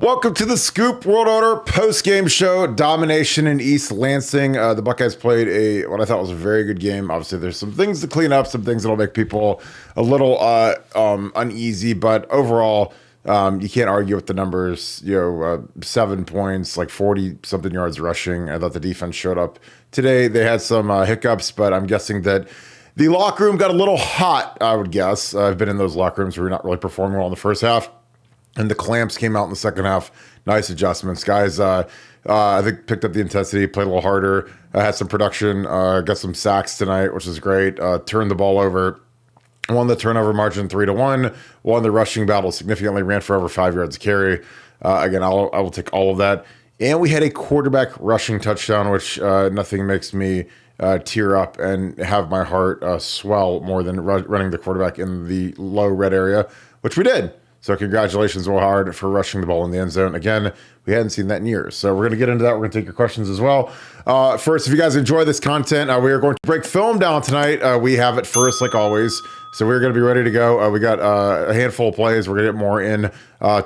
Welcome to the Scoop World Order post-game show. Domination in East Lansing. The Buckeyes played what I thought was a very good game. Obviously, there's some things to clean up, some things that'll make people a little uneasy, but overall, you can't argue with the numbers. 7 points, like 40-something yards rushing. I thought the defense showed up today. They had some hiccups, but I'm guessing that the locker room got a little hot, I would guess. I've been in those locker rooms where you're not really performing well in the first half. And the clamps came out in the second half. Nice adjustments. Guys, I think picked up the intensity, played a little harder, had some production, got some sacks tonight, which is great. Turned the ball over, won the turnover margin 3-1, won the rushing battle significantly, ran for over 5 yards a carry. Again, I will take all of that. And we had a quarterback rushing touchdown, which nothing makes me tear up and have my heart swell more than running the quarterback in the low red area, which we did. So congratulations, Will Howard, for rushing the ball in the end zone. Again, we hadn't seen that in years. So we're going to get into that. We're going to take your questions as well. First, if you guys enjoy this content, we are going to break film down tonight. We have it first, like always. So we're going to be ready to go. We got a handful of plays. We're going to get more in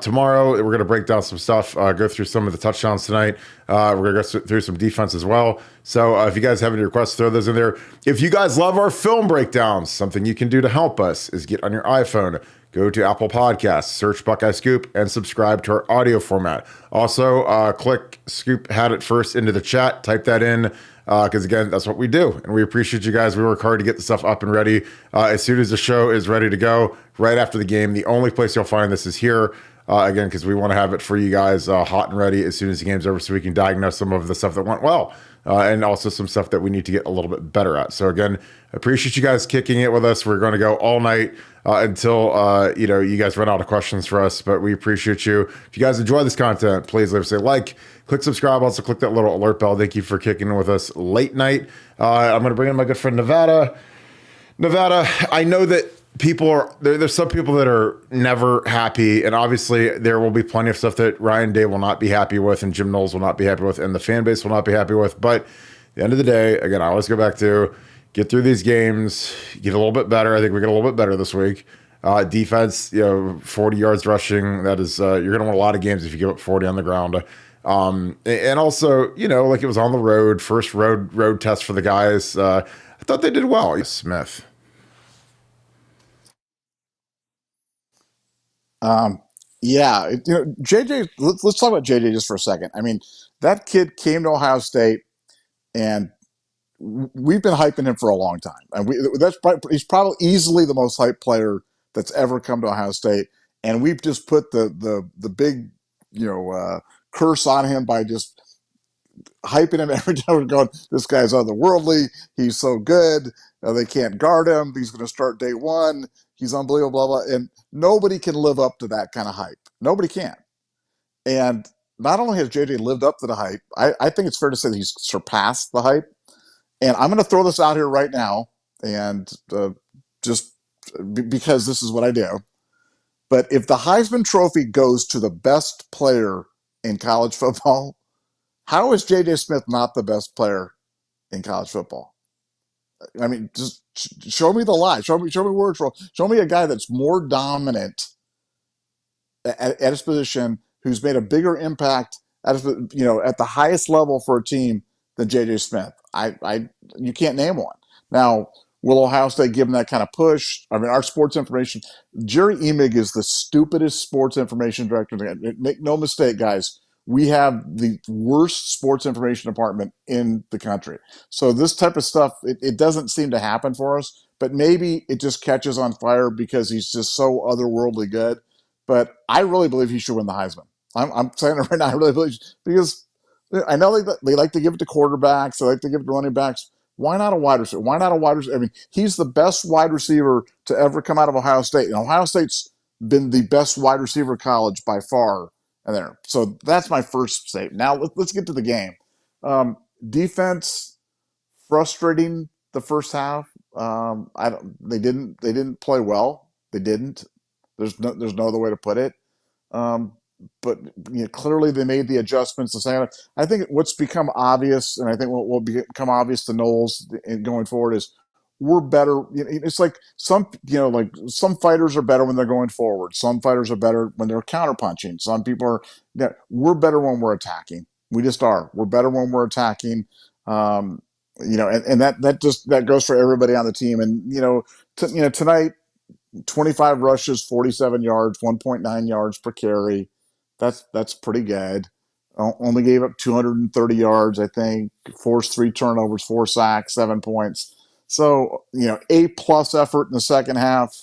tomorrow. We're going to break down some stuff, go through some of the touchdowns tonight. We're going to go through some defense as well. So if you guys have any requests, throw those in there. If you guys love our film breakdowns, something you can do to help us is get on your iPhone, go to Apple Podcasts, search Buckeye Scoop, and subscribe to our audio format. Also, click Scoop Had It First into the chat. Type that in because, again, that's what we do. And we appreciate you guys. We work hard to get the stuff up and ready as soon as the show is ready to go right after the game. The only place you'll find this is here, again, because we want to have it for you guys hot and ready as soon as the game's over so we can diagnose some of the stuff that went well. And also some stuff that we need to get a little bit better at. So again, appreciate you guys kicking it with us. We're going to go all night until you guys run out of questions for us. But we appreciate you. If you guys enjoy this content, please leave us a like, click subscribe. Also click that little alert bell. Thank you for kicking it with us late night. I'm going to bring in my good friend Nevada. Nevada, I know that there's some people that are never happy, and obviously there will be plenty of stuff that Ryan Day will not be happy with and Jim Knowles will not be happy with and the fan base will not be happy with. But at the end of the day, again, I always go back to get through these games, get a little bit better. I think we get a little bit better this week. Defense, 40 yards rushing. That is, you're going to win a lot of games if you give up 40 on the ground. And also, like it was on the road, first road test for the guys. I thought they did well. Smith. JJ, let's talk about JJ just for a second. I mean, that kid came to Ohio State and we've been hyping him for a long time. And he's probably easily the most hyped player that's ever come to Ohio State. And we've just put the big, curse on him by just hyping him every time we're going, this guy's otherworldly. He's so good. They can't guard him. He's going to start day one. He's unbelievable, blah, blah. And nobody can live up to that kind of hype. Nobody can. And not only has JJ lived up to the hype, I think it's fair to say that he's surpassed the hype. And I'm going to throw this out here right now, and just because this is what I do. But if the Heisman Trophy goes to the best player in college football, how is JJ Smith not the best player in college football? I mean, just show me the lie. Show me words. Show me a guy that's more dominant at his position, who's made a bigger impact at the highest level for a team than JJ Smith. You can't name one. Now, will Ohio State give him that kind of push? I mean, our sports information, Jerry Emig is the stupidest sports information director. Make no mistake, guys. We have the worst sports information department in the country. So this type of stuff, it doesn't seem to happen for us, but maybe it just catches on fire because he's just so otherworldly good. But I really believe he should win the Heisman. I'm saying it right now. I really believe, because I know they like to give it to quarterbacks. They like to give it to running backs. Why not a wide receiver? Why not a wide receiver? I mean, he's the best wide receiver to ever come out of Ohio State. And Ohio State's been the best wide receiver college by far. There. So that's my first statement. Now let's get to the game. Defense, frustrating the first half. They didn't play well. They didn't. There's no other way to put it. But clearly they made the adjustments. I think what's become obvious, and I think what will become obvious to Knowles going forward, is we're better. It's like like some fighters are better when they're going forward. Some fighters are better when they're counterpunching. Some people are, we're better when we're attacking. We just are. We're better when we're attacking. And that goes for everybody on the team. And, tonight, 25 rushes, 47 yards, 1.9 yards per carry. That's pretty good. Only gave up 230 yards, I think. Forced 3 turnovers, 4 sacks, 7 points. So, A+ effort in the second half.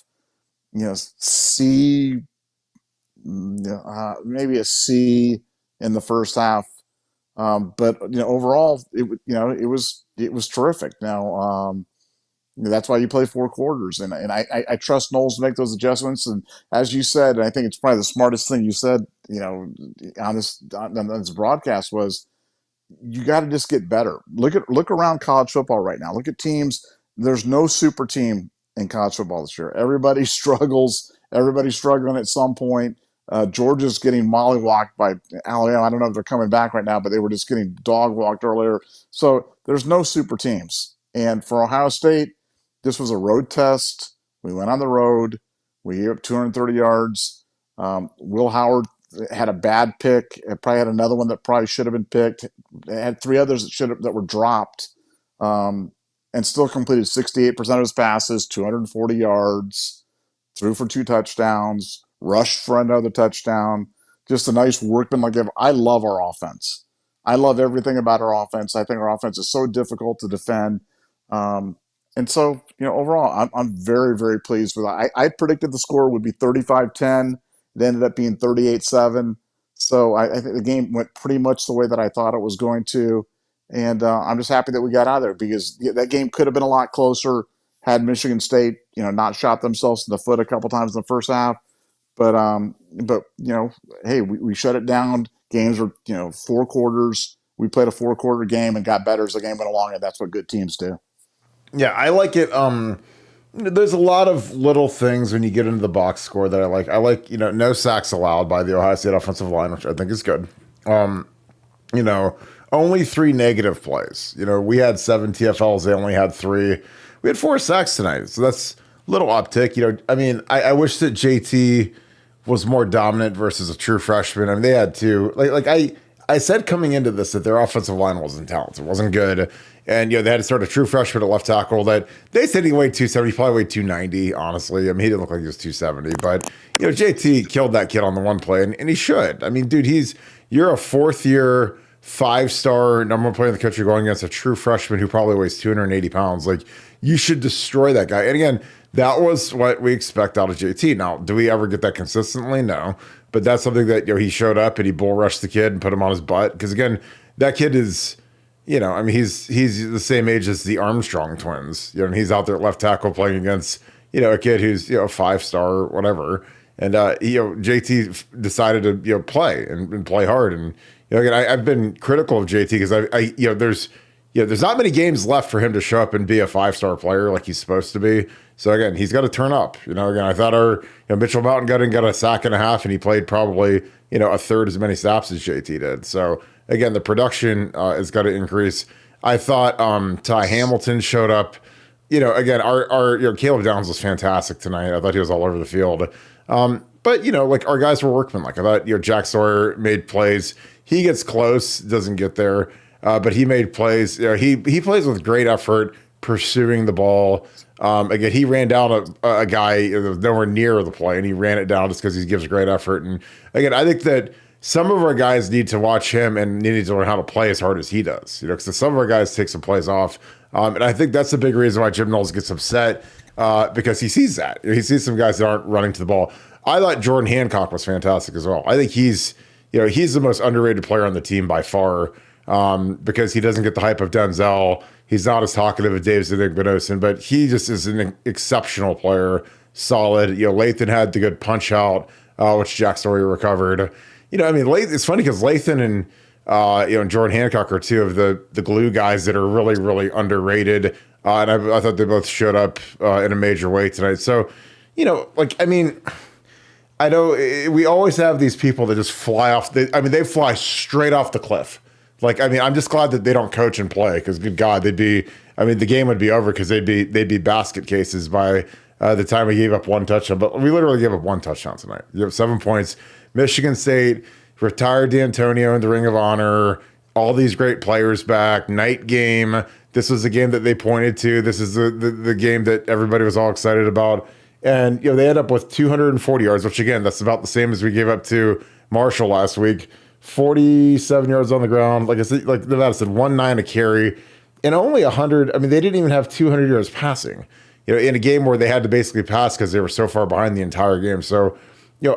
C, maybe a C in the first half. But overall, it was terrific. Now, that's why you play 4 quarters, and I trust Knowles to make those adjustments. And as you said, and I think it's probably the smartest thing you said, on this broadcast was, you got to just get better. Look around college football right now. Look at teams. There's no super team in college football this year. Everybody struggles. Everybody's struggling at some point. Georgia's getting mollywalked by Alabama. I don't know if they're coming back right now, but they were just getting dog walked earlier. So there's no super teams. And for Ohio State, this was a road test. We went on the road. We gave up 230 yards. Will Howard had a bad pick. It probably had another one that probably should have been picked. It had 3 others that were dropped, and still completed 68% of his passes, 240 yards, threw for 2 touchdowns, rushed for another touchdown. Just a nice workmanlike game. I love our offense. I love everything about our offense. I think our offense is so difficult to defend. And so, overall, I'm very, very pleased with it. I predicted the score would be 35-10. It ended up being 38-7. So I think the game went pretty much the way that I thought it was going to. And I'm just happy that we got out of there, because that game could have been a lot closer had Michigan State, not shot themselves in the foot a couple times in the first half. But hey, we shut it down. Games were, 4 quarters. We played a 4-quarter game and got better as the game went along, and that's what good teams do. Yeah, I like it. There's a lot of little things when you get into the box score that I like. I like, no sacks allowed by the Ohio State offensive line, which I think is good. Only 3 negative plays. We had 7 TFLs. They only had 3. We had 4 sacks tonight. So that's a little uptick. I wish that JT was more dominant versus a true freshman. I mean, they had 2. I said coming into this that their offensive line wasn't talented. It wasn't good. And, they had to start a true freshman at left tackle that they said he weighed 270. He probably weighed 290, honestly. I mean, he didn't look like he was 270. But, JT killed that kid on the one play, and he should. I mean, dude, you're a 4th-year, 5-star, number 1 player in the country going against a true freshman who probably weighs 280 pounds. You should destroy that guy. And again, that was what we expect out of JT. Now, do we ever get that consistently? No. But that's something that, he showed up and he bull rushed the kid and put him on his butt. Because, again, that kid is... he's the same age as the Armstrong twins. And he's out there at left tackle playing against, a kid who's, a 5-star or whatever. And, JT decided to, play and play hard. And, again, I've been critical of JT because there's not many games left for him to show up and be a 5-star player like he's supposed to be. So, again, he's got to turn up. Again, I thought Mitchell Mountain got a sack and a half, and he played probably, a third as many snaps as JT did. So, again, the production has got to increase. I thought Ty Hamilton showed up. Again, our Caleb Downs was fantastic tonight. I thought he was all over the field. But, our guys were workmanlike. I thought, Jack Sawyer made plays. He gets close, doesn't get there, but he made plays. He plays with great effort, pursuing the ball. Again, he ran down a guy that was nowhere near the play, and he ran it down just because he gives great effort. And, again, I think that some of our guys need to watch him and need to learn how to play as hard as he does. Because some of our guys take some plays off. And I think that's the big reason why Jim Knowles gets upset, because he sees that. He sees some guys that aren't running to the ball. I thought Jordan Hancock was fantastic as well. I think he's the most underrated player on the team by far, because he doesn't get the hype of Denzel. He's not as talkative as Davis Igbinosun, but he just is an exceptional player, solid. Lathan had the good punch out, which Jack Sawyer recovered. It's funny because Lathan and Jordan Hancock are 2 of the glue guys that are really, really underrated. And I thought they both showed up in a major way tonight. So, I know we always have these people that just fly off. They fly straight off the cliff. I'm just glad that they don't coach and play, because good God, they'd be I mean, the game would be over because they'd be basket cases by the time we gave up one touchdown. But we literally gave up one touchdown tonight. You have 7 points. Michigan State retired D'Antonio in the Ring of Honor. All these great players back. Night game. This was the game that they pointed to. This is the game that everybody was all excited about. And they end up with 240 yards, which again, that's about the same as we gave up to Marshall last week. 47 yards on the ground. Like I said, like Nevada said, 1.9 a carry, and only 100. I mean, they didn't even have 200 yards passing. In a game where they had to basically pass because they were so far behind the entire game. So,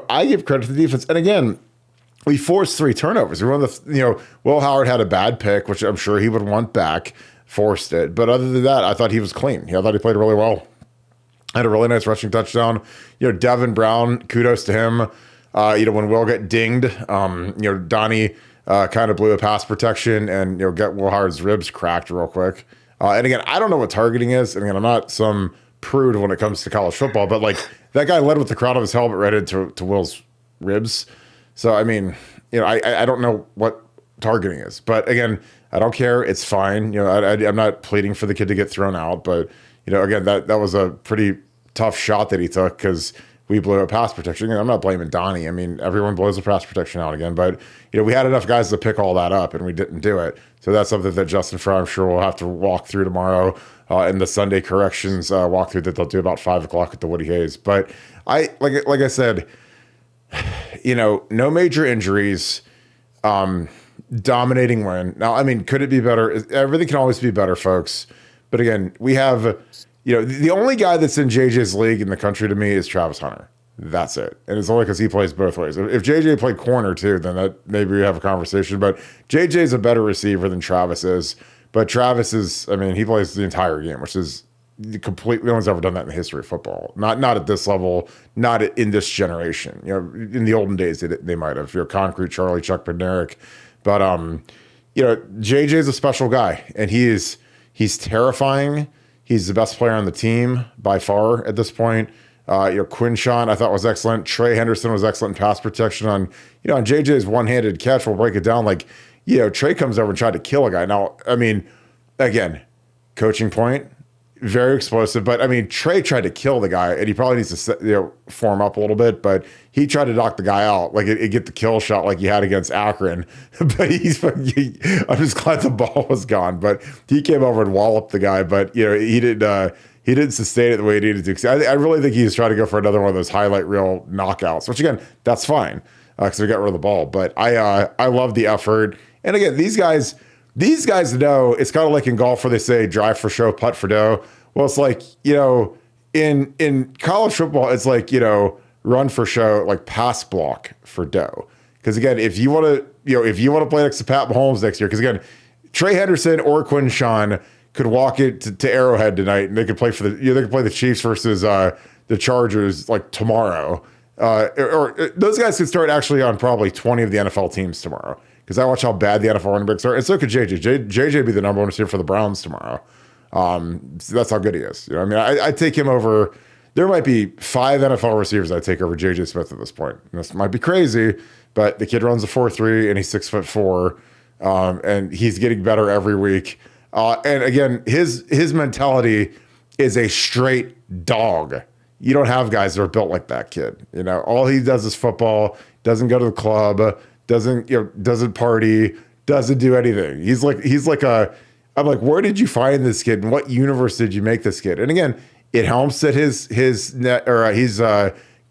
I give credit to the defense. And again, we forced 3 turnovers. We won Will Howard had a bad pick, which I'm sure he would want back. Forced it, but other than that, I thought he was clean. I thought he played really well. Had a really nice rushing touchdown. Devin Brown, kudos to him. When Will got dinged, Donnie kind of blew a pass protection and got Will Howard's ribs cracked real quick. And again, I don't know what targeting is. And again, I'm not some prude when it comes to college football, but like that guy led with the crown of his helmet right into Will's ribs. So I mean, I don't know what targeting is, but again, I don't care. It's fine. I'm not pleading for the kid to get thrown out, but again, that was a pretty tough shot that he took because we blew a pass protection. I'm not blaming Donnie. I mean, everyone blows a pass protection out again, but we had enough guys to pick all that up, and we didn't do it. So that's something that Justin Fry, I'm sure, will have to walk through tomorrow in the Sunday corrections walkthrough that they'll do about 5:00 at the Woody Hayes. But like I said, no major injuries. Dominating win. Now, I mean, could it be better? Everything can always be better, folks. But again, we have, the only guy that's in JJ's league in the country to me is Travis Hunter. That's it. And it's only because he plays both ways. If JJ played corner too, then that maybe we have a conversation. But JJ's a better receiver than Travis is. But Travis is, I mean, he plays the entire game, which is completely, no one's ever done that in the history of football. Not at this level, not in this generation. In the olden days, they might have. Concrete Charlie, Chuck Bednarik. But JJ's a special guy, and he's terrifying. He's the best player on the team by far at this point. Quinshawn I thought was excellent. Trey Henderson was excellent in pass protection on JJ's one-handed catch. We'll break it down like Trey comes over and tried to kill a guy. Now, I mean, again, coaching point. Very explosive, but I mean, Trey tried to kill the guy, and he probably needs to form up a little bit. But he tried to knock the guy out, like it get the kill shot, like he had against Akron. But I'm just glad the ball was gone. But he came over and walloped the guy, but he didn't sustain it the way he needed to. 'Cause I really think he's trying to go for another one of those highlight reel knockouts, which again, that's fine because we got rid of the ball. But I love the effort, and again, these guys know it's kind of like in golf where they say drive for show, putt for dough. Well, it's like, in college football, it's like, run for show, like pass block for dough. Because again, if you want to play next to Pat Mahomes next year, because again, Trey Henderson or Quinshawn could walk it to Arrowhead tonight, and they could play they could play the Chiefs versus the Chargers like tomorrow. Or those guys could start actually on probably 20 of the NFL teams tomorrow. Because I watch how bad the NFL running backs are, and so could JJ. JJ be the number one receiver for the Browns tomorrow. So that's how good he is. I take him over. There might be 5 NFL receivers I take over JJ Smith at this point. This might be crazy, but the kid runs a 4.3 and he's 6'4", and he's getting better every week. And again, his mentality is a straight dog. You don't have guys that are built like that kid. All he does is football. Doesn't go to the club. Doesn't party, doesn't do anything. He's like I'm like, where did you find this kid? In what universe did you make this kid? And again, it helps that he's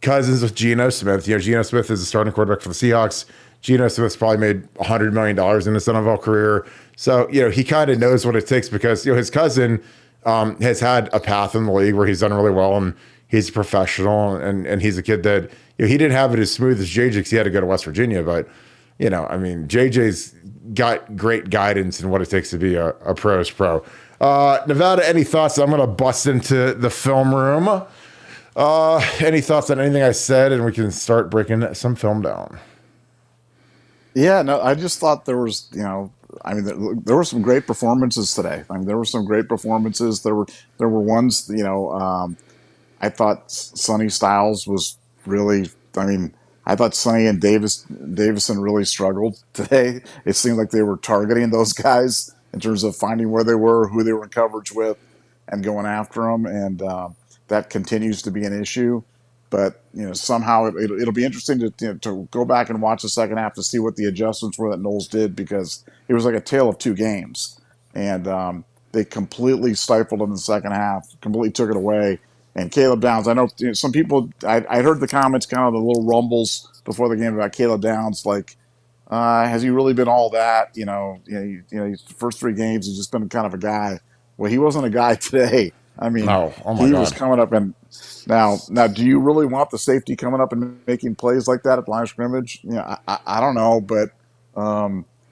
cousins with Geno Smith. Geno Smith is the starting quarterback for the Seahawks. Geno Smith's probably made $100 million in his NFL career. So, he kind of knows what it takes because, his cousin has had a path in the league where he's done really well, and he's a professional, and he's a kid that, he didn't have it as smooth as JJ because he had to go to West Virginia, but JJ's got great guidance in what it takes to be a pro's pro. Nevada, any thoughts? I'm going to bust into the film room. Any thoughts on anything I said, and we can start breaking some film down. Yeah, no, I just thought there was, there were some great performances today. There were some great performances. There were ones, I thought Sonny Styles was really, I thought Sonny and Davison really struggled today. It seemed like they were targeting those guys in terms of finding where they were, who they were in coverage with, and going after them. And that continues to be an issue. But somehow it'll be interesting to go back and watch the second half to see what the adjustments were that Knowles did, because it was like a tale of two games, and they completely stifled him in the second half, completely took it away. And Caleb Downs, I know some people. I heard the comments, kind of the little rumbles before the game about Caleb Downs, like, has he really been all that? The first three games he's just been kind of a guy. Well, he wasn't a guy today. I mean, No, oh my he was God. coming up and now. Do you really want the safety coming up and making plays like that at the line of scrimmage? I don't know, but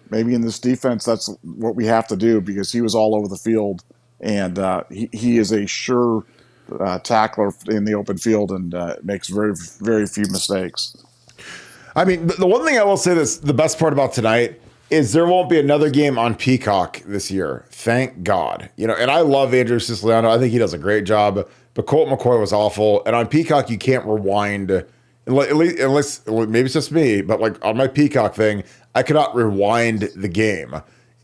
maybe in this defense that's what we have to do, because he was all over the field, and he is a sure tackler in the open field, and makes very, very few mistakes. I mean, the one thing I will say this, the best part about tonight is there won't be another game on Peacock this year. Thank God. And I love Andrew Siciliano. I think he does a great job. But Colt McCoy was awful. And on Peacock, you can't rewind, unless maybe it's just me, but like on my Peacock thing, I could not rewind the game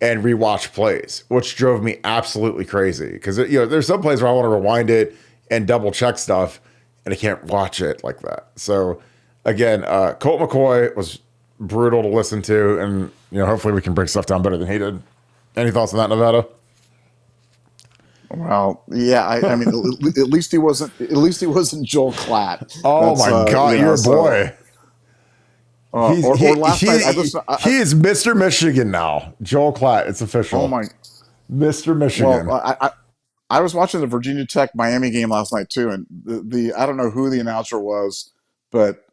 and rewatch plays, which drove me absolutely crazy. Because there's some plays where I want to rewind it and double check stuff, and I can't watch it like that. So again, Colt McCoy was brutal to listen to, and hopefully we can break stuff down better than he did. Any thoughts on that, Nevada? Well, yeah, I mean, at least he wasn't. At least he wasn't Joel Klatt. Oh my God, your boy. Or last night, he is Mr. Michigan now. Joel Klatt, it's official. Oh my, Mr. Michigan. Well, I was watching the Virginia Tech Miami game last night too, and the I don't know who the announcer was, but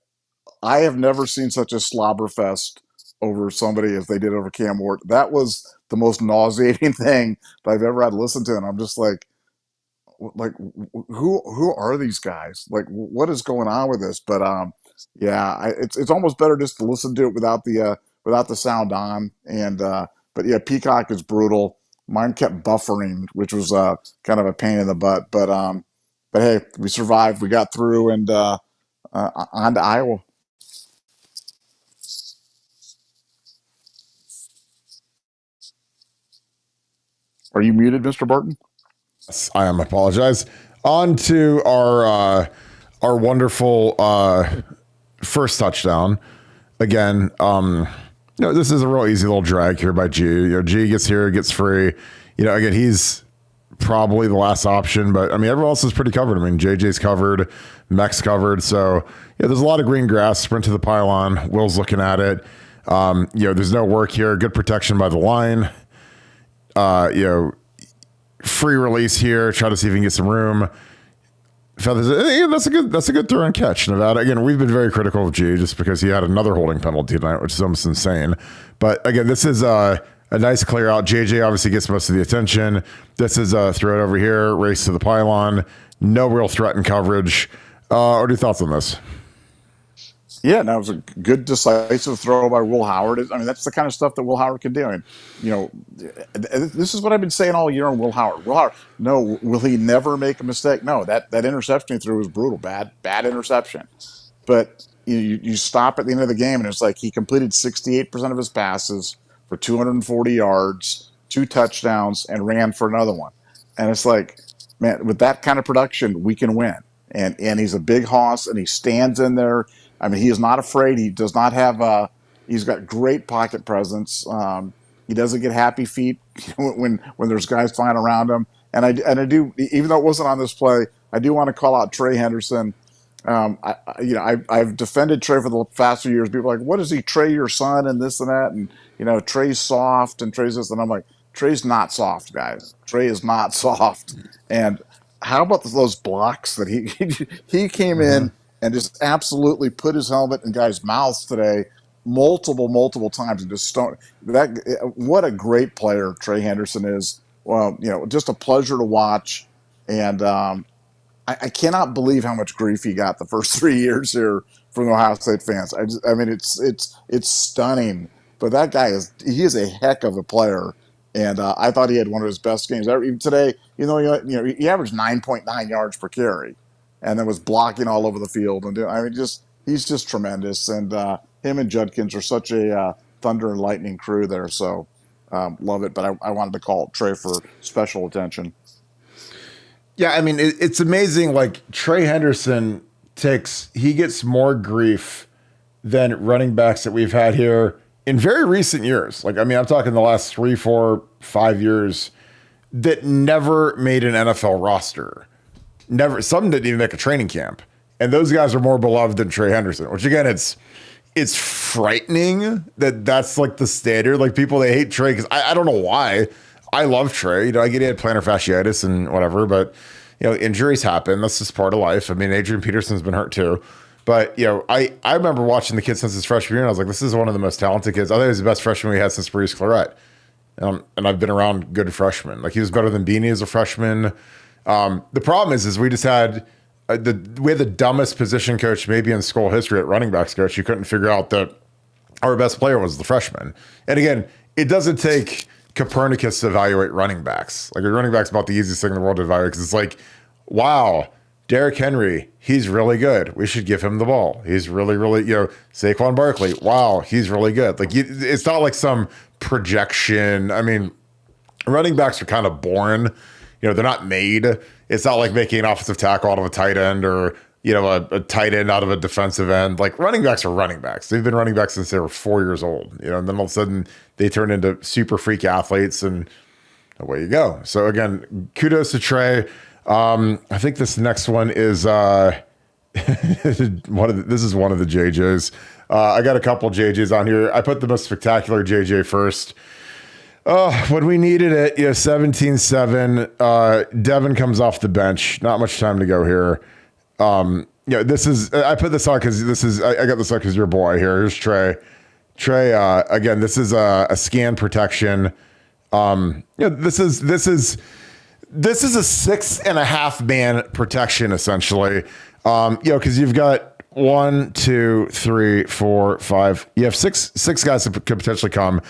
I have never seen such a slobber fest over somebody as they did over Cam Ward. That was the most nauseating thing that I've ever had to listen to, and I'm just like, who are these guys? Like, what is going on with this? But yeah, it's almost better just to listen to it without the sound on. And but yeah, Peacock is brutal. Mine kept buffering, which was kind of a pain in the butt. But hey, we survived. We got through, and on to Iowa. Are you muted, Mr. Barton? I am. Apologize. On to our wonderful first touchdown. Again, this is a real easy little drag here by G. G gets here, gets free. Again, he's probably the last option, but I mean, everyone else is pretty covered. I mean, JJ's covered, Mech's covered. So there's a lot of green grass. Sprint to the pylon. Will's looking at it. There's no work here. Good protection by the line. Free release here. Try to see if he can get some room. Feathers. That's a good throw and catch, Nevada. Again, we've been very critical of G just because he had another holding penalty tonight, which is almost insane. But again, this is a nice clear out. JJ obviously gets most of the attention. This is a throw it over here, race to the pylon. No real threat in coverage. What are your thoughts on this? Yeah, that was a good decisive throw by Will Howard. I mean, that's the kind of stuff that Will Howard can do. I mean, this is what I've been saying all year on Will Howard. No, will he never make a mistake? No, that interception he threw was brutal, bad interception. But you stop at the end of the game, and it's like he completed 68% of his passes for 240 yards, 2 touchdowns, and ran for another one. And it's like, man, with that kind of production, we can win. And he's a big hoss, and he stands in there. I mean, he is not afraid. He does not have he's got great pocket presence. He doesn't get happy feet when there's guys flying around him. And I do, even though it wasn't on this play, I do want to call out Trey Henderson. I've defended Trey for the past few years. People are like, what is he, Trey, your son, and this and that? And, Trey's soft and Trey's this. And I'm like, Trey's not soft, guys. Trey is not soft. And how about those blocks that he came in and just absolutely put his helmet in guys' mouths today multiple times, and just what a great player Trey Henderson is. Well, just a pleasure to watch. And I cannot believe how much grief he got the first 3 years here from the Ohio State fans. I mean, it's stunning. But that guy he is a heck of a player. And I thought he had one of his best games ever. Even today, he averaged 9.9 yards per carry, and then was blocking all over the field. And he's just tremendous. And him and Judkins are such a thunder and lightning crew there. So love it, but I wanted to call Trey for special attention. Yeah, I mean, it's amazing. Like, Trey Henderson he gets more grief than running backs that we've had here in very recent years. Like, I mean, I'm talking the last 3, 4, 5 years that never made an NFL roster. Never. Some didn't even make a training camp. And those guys are more beloved than Trey Henderson, which again, it's frightening that's like the standard. Like, people, they hate Trey because I don't know why. I love Trey. You know, I get he had plantar fasciitis and whatever, but, you know, injuries happen. That's just part of life. I mean, Adrian Peterson's been hurt too. But, you know, I remember watching the kid since his freshman year, and I was like, this is one of the most talented kids. I think he was the best freshman we had since Brees Claret. And I've been around good freshmen. Like, he was better than Beanie as a freshman. The problem is we just had we had the dumbest position coach maybe in school history at running backs coach. You couldn't figure out that our best player was the freshman. And again, it doesn't take Copernicus to evaluate running backs. Like, a running back's about the easiest thing in the world to evaluate because it's like, wow, Derrick Henry, he's really good. We should give him the ball. He's really, really, you know, Saquon Barkley, wow, he's really good. Like, it's not like some projection. I mean, running backs are kind of born. You know, they're not made. It's not like making an offensive tackle out of a tight end or, you know, a tight end out of a defensive end. Like, running backs are running backs. They've been running backs since they were 4 years old, you know, and then all of a sudden they turn into super freak athletes and away you go. So again, kudos to Trey. I think this next one is this is one of the JJs. I got a couple JJs on here. I put the most spectacular JJ first. When we needed it, 17-7. Devin comes off the bench. Not much time to go here. This is, I put this on because I got this on because your boy here. Here's Trey. Trey, again, this is a scan protection. This is a 6.5 man protection essentially. Because you've got 1, 2, 3, 4, 5. You have six guys that could potentially come.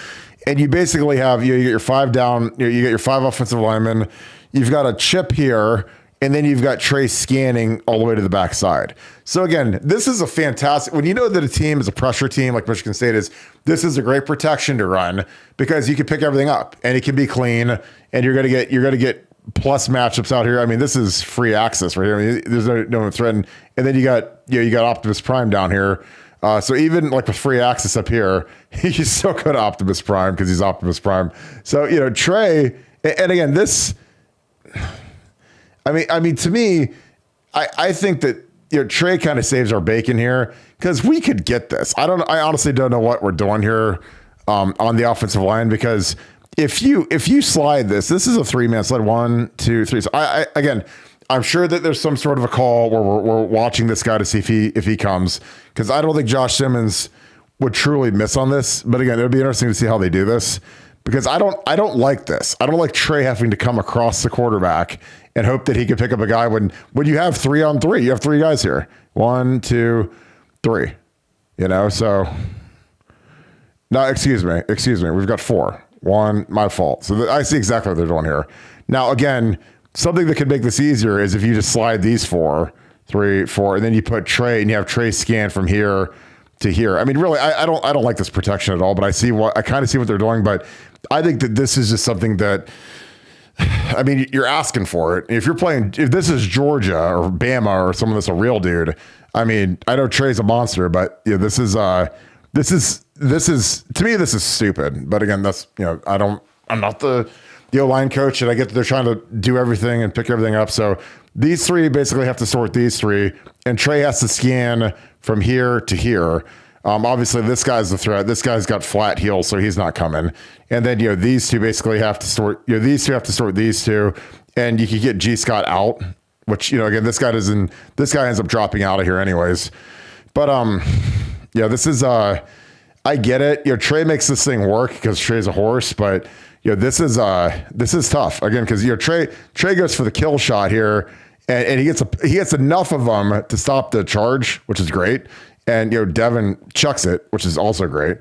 And you basically have, you get your 5 down, you get your 5 offensive linemen, you've got a chip here, and then you've got Trey scanning all the way to the backside. So again, this is a fantastic, when you know that a team is a pressure team like Michigan State is, this is a great protection to run because you can pick everything up and it can be clean and you're gonna get plus matchups out here. I mean, this is free access right here. I mean, there's no threat. And then you got Optimus Prime down here. So even like with free access up here, he's still go to Optimus Prime because he's Optimus Prime. So, Trey, and again, this, I mean, to me, I think that, Trey kind of saves our bacon here because we could get this. I honestly don't know what we're doing here on the offensive line because if you slide this is a 3-man slide, 1, 2, 3. So again, I'm sure that there's some sort of a call where we're watching this guy to see if he comes, because I don't think Josh Simmons would truly miss on this. But again, it'll be interesting to see how they do this because I don't like this. I don't like Trey having to come across the quarterback and hope that he can pick up a guy when you have 3-on-3. You have 3 guys here. 1, 2, 3. So no, excuse me. We've got 4. 1, my fault. So I see exactly what they're doing here. Now again, something that could make this easier is if you just slide these 4, 3, 4, and then you put Trey and you have Trey scan from here to here. I mean, really, I don't like this protection at all, but I kind of see what they're doing. But I think that this is just something that, I mean, you're asking for it. If this is Georgia or Bama or someone that's a real dude, I mean, I know Trey's a monster, but this is to me, this is stupid. But again, that's, I'm not the O-line coach, and I get that they're trying to do everything and pick everything up. So these 3 basically have to sort these 3, and Trey has to scan from here to here. Obviously, this guy's the threat. This guy's got flat heels, so he's not coming. And then these 2 basically have to sort. These 2 have to sort these 2, and you can get G Scott out, which again, this guy ends up dropping out of here anyways. But this is I get it. Trey makes this thing work because Trey's a horse, but. This is tough again because Trey goes for the kill shot here, and he gets enough of them to stop the charge, which is great, and Devin chucks it, which is also great.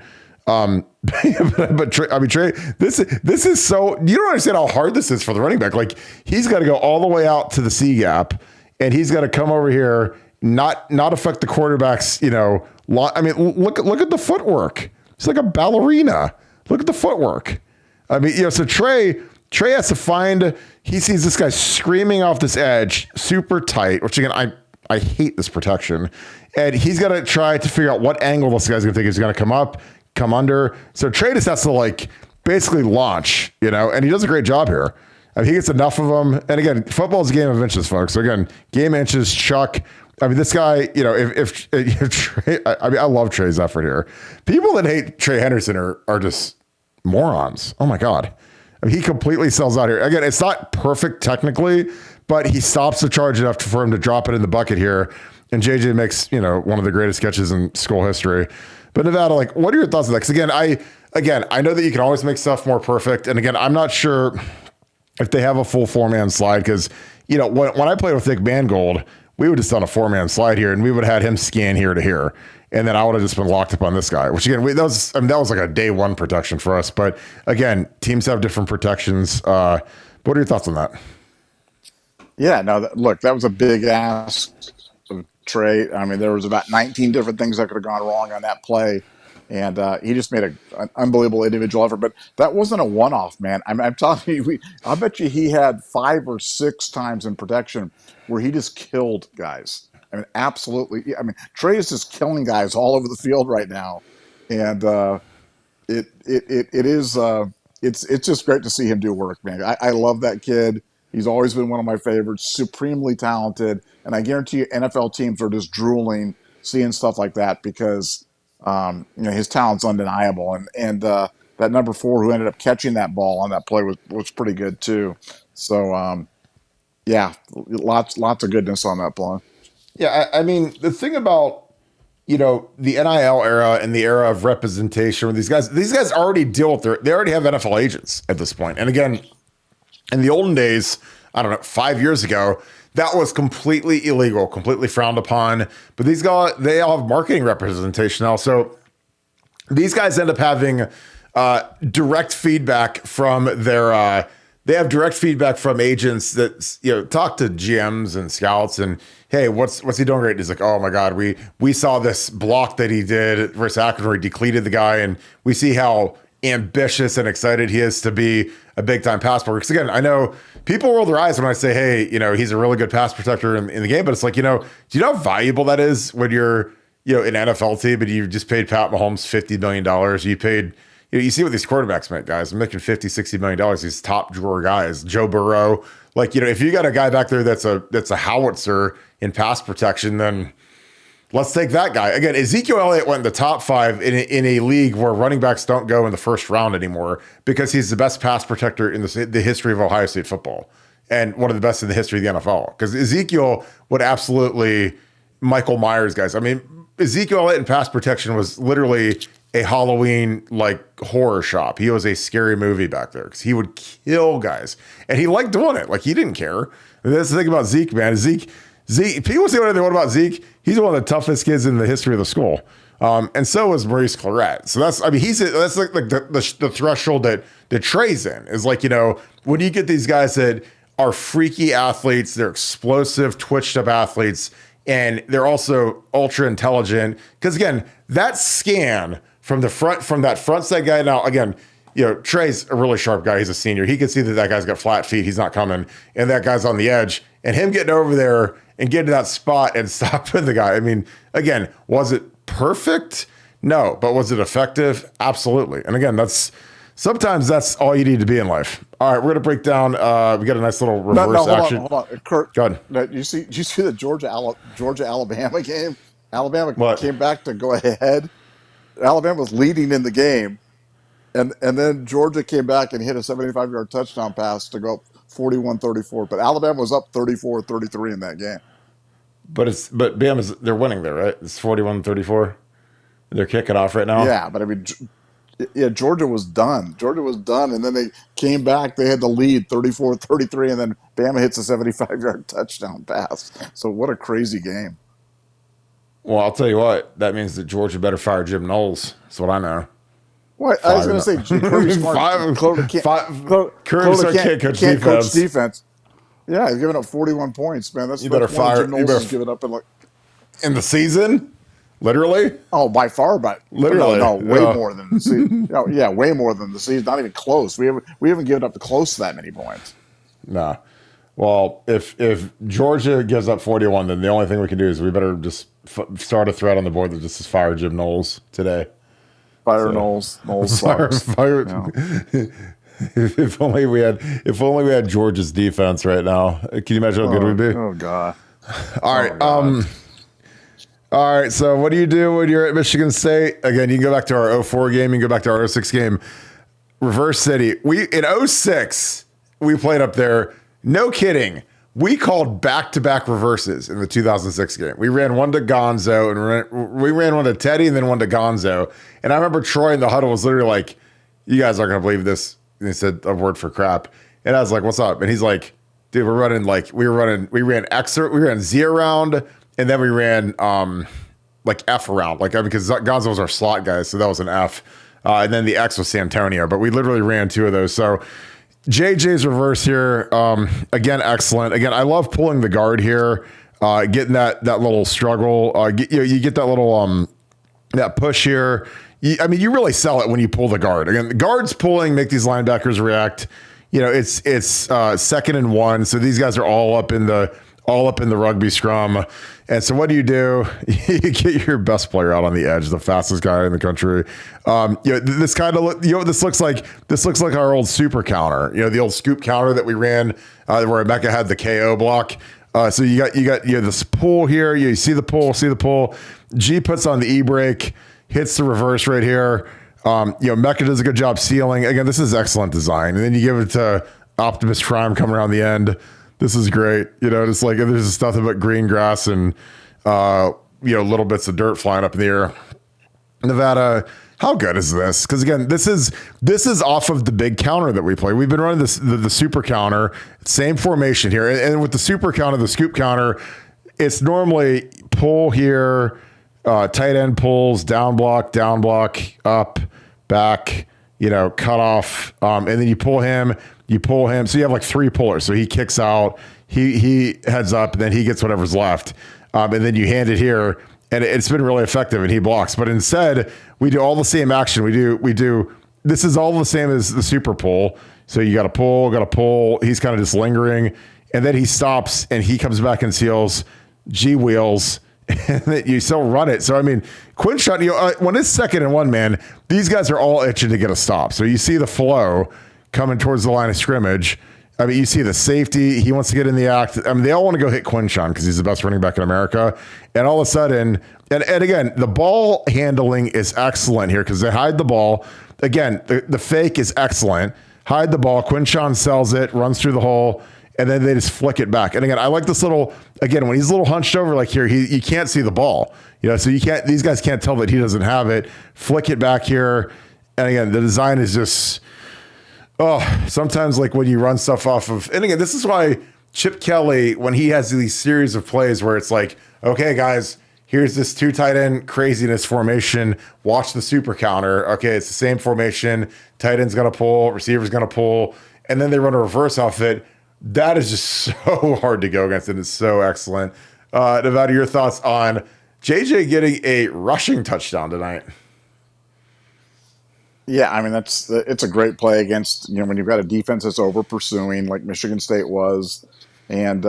But Trey, this is so, you don't understand how hard this is for the running back. Like, he's got to go all the way out to the C gap, and he's got to come over here, not affect the quarterback's. I mean, look at the footwork. It's like a ballerina. Look at the footwork. I mean, so Trey has to find, he sees this guy screaming off this edge, super tight, which again, I hate this protection. And he's got to try to figure out what angle this guy's going to think he's going to come up, come under. So Trey just has to basically launch, and he does a great job here. I mean, he gets enough of them. And again, football's a game of inches, folks. So again, game inches, Chuck. I mean, this guy, if Trey, I love Trey's effort here. People that hate Trey Henderson are just morons. Oh my God. I mean, he completely sells out here. Again, it's not perfect technically, but he stops the charge enough for him to drop it in the bucket here. And JJ makes, one of the greatest catches in school history. But Nevada, what are your thoughts on that? Because I know that you can always make stuff more perfect. And again, I'm not sure if they have a full 4-man slide, because, when I played with Nick Mangold, we would just done a 4-man slide here and we would have had him scan here to here. And then I would have just been locked up on this guy, which again, that was like a day one protection for us. But again, teams have different protections. What are your thoughts on that? Yeah, no, look, that was a big ask of Trey. I mean, there was about 19 different things that could have gone wrong on that play. And he just made an unbelievable individual effort. But that wasn't a one-off, man. I'm telling you, I bet you he had 5 or 6 times in protection where he just killed guys. I mean, absolutely. I mean, Trey is just killing guys all over the field right now. And it's just great to see him do work, man. I love that kid. He's always been one of my favorites, supremely talented. And I guarantee you NFL teams are just drooling seeing stuff like that because his talent's undeniable, and that number 4 who ended up catching that ball on that play was pretty good too. So lots of goodness on that play. Yeah, I mean the thing about the NIL era and the era of representation with these guys already deal with they already have NFL agents at this point. And again, in the olden days, I don't know, 5 years ago, that was completely illegal, completely frowned upon. But these guys, they all have marketing representation now. So these guys end up having direct feedback from their. They have direct feedback from agents that talk to GMs and scouts and, hey, what's he doing great? And he's like, oh my God, we saw this block that he did versus Akron where he depleted the guy, and we see how ambitious and excited he is to be a big time pass blocker. Because again, I know people roll their eyes when I say, hey, he's a really good pass protector in the game, but it's like, do you know how valuable that is when you're, an NFL team and you just paid Pat Mahomes $50 million. You paid, you see what these quarterbacks make, guys. I'm making $50-60 million. These top drawer guys, Joe Burrow. If you got a guy back there that's a howitzer in pass protection, then let's take that guy. Again, Ezekiel Elliott went in the top 5 in a league where running backs don't go in the first round anymore because he's the best pass protector in the history of Ohio State football and one of the best in the history of the NFL. Because Ezekiel would absolutely Michael Myers guys. I mean, Ezekiel Elliott in pass protection was literally a Halloween horror shop. He was a scary movie back there because he would kill guys and he liked doing it. He didn't care. And that's the thing about Zeke, man. Zeke, people say what they want about Zeke. He's one of the toughest kids in the history of the school. And so is Maurice Claret. So that's the threshold that Trey's in is when you get these guys that are freaky athletes, they're explosive, twitched up athletes, and they're also ultra intelligent. Because again, that scan from the front, from that front side guy. Now, again, Trey's a really sharp guy. He's a senior. He can see that guy's got flat feet. He's not coming. And that guy's on the edge. And him getting over there and getting to that spot and stopping the guy. I mean, again, was it perfect? No. But was it effective? Absolutely. And again, sometimes that's all you need to be in life. All right, we're going to break down. We got a nice little reverse action. Hold on. Kurt, go ahead. Did you see the Georgia-Alabama game? Alabama came back to go ahead. Alabama was leading in the game. And then Georgia came back and hit a 75-yard touchdown pass to go up 41-34. But Alabama was up 34-33 in that game. But Bama's, they're winning there, right? It's 41-34. They're kicking off right now. Yeah, but I mean, Georgia was done. And then they came back. They had the lead 34-33, and then Bama hits a 75-yard touchdown pass. So what a crazy game. Well, I'll tell you what. That means that Georgia better fire Jim Knowles. That's what I know. What? I was going to say, Kirby Smart. Can't coach defense. Yeah, he's giving up 41 points, man. That's you better fire. Jim Knowles is giving up in the season. Literally? Oh, by far, but Literally. no, way more than the season. Yeah, way more than the season. Not even close. We haven't given up the close to that many points. Nah. Well, if Georgia gives up 41, then the only thing we can do is we better just start a thread on the board that just says fire Jim Knowles today. Fire Knowles. Knowles sucks. Fire. Yeah. If only we had Georgia's defense right now. Can you imagine how good we'd be? Oh God. All right. All right. So what do you do when you're at Michigan State? Again, you can go back to our 04 game. You can go back to our 06 game. Reverse City. In 06, we played up there. No kidding. We called back-to-back reverses in the 2006 game. We ran one to Gonzo, and we ran one to Teddy, and then one to Gonzo. And I remember Troy in the huddle was literally like, "You guys aren't going to believe this." And he said a word for crap. And I was like, "What's up?" And he's like, "Dude, we ran Z around, and then we ran like F around, because Gonzo was our slot guy, so that was an F, and then the X was Santonio. But we literally ran two of those. So JJ's reverse here, again, excellent. Again, I love pulling the guard here, getting that little struggle. You get that little that push here. You really sell it when you pull the guard. Again, the guards pulling make these linebackers react. It's 2nd and 1, so these guys are all up in the rugby scrum. And so what do? You get your best player out on the edge, the fastest guy in the country. This kind of this looks like our old super counter. The old scoop counter that we ran where Mecca had the KO block. So you got this pull here. You see the pull. G puts on the e-brake, hits the reverse right here. Mecca does a good job sealing. Again, this is excellent design. And then you give it to Optimus Prime coming around the end. This is great. It's like there's just nothing but green grass and little bits of dirt flying up in the air. Nevada, how good is this? Because again, this is off of the big counter that we play. We've been running the super counter, same formation here, and with the super counter, the scoop counter, it's normally pull here, tight end pulls, down block, up, back, cut off, and then you pull him. So you have like 3 pullers. So he kicks out, he heads up, and then he gets whatever's left. And then you hand it here, and it's been really effective, and he blocks. But instead, we do all the same action. We do. This is all the same as the super pull. So you got to pull. He's kind of just lingering, and then he stops, and he comes back and seals. G wheels. And then you still run it. So, Quinshon, when it's 2nd and 1, man, these guys are all itching to get a stop. So you see the flow coming towards the line of scrimmage. You see the safety. He wants to get in the act. They all want to go hit Quinshon because he's the best running back in America. And all of a sudden, and again, the ball handling is excellent here because they hide the ball. Again, the fake is excellent. Hide the ball. Quinshon sells it, runs through the hole, and then they just flick it back. And again, I like this when he's a little hunched over like here, you can't see the ball. So these guys can't tell that he doesn't have it. Flick it back here. And again, the design is just, sometimes like when you run stuff off of, and again, this is why Chip Kelly, when he has these series of plays where it's like, okay, guys, here's this 2 tight end craziness formation. Watch the super counter. Okay, it's the same formation. Tight end's going to pull, receiver's going to pull, and then they run a reverse off it. That is just so hard to go against, and it's so excellent. Nevada, your thoughts on JJ getting a rushing touchdown tonight? Yeah, it's a great play against, when you've got a defense that's over pursuing like Michigan State was. And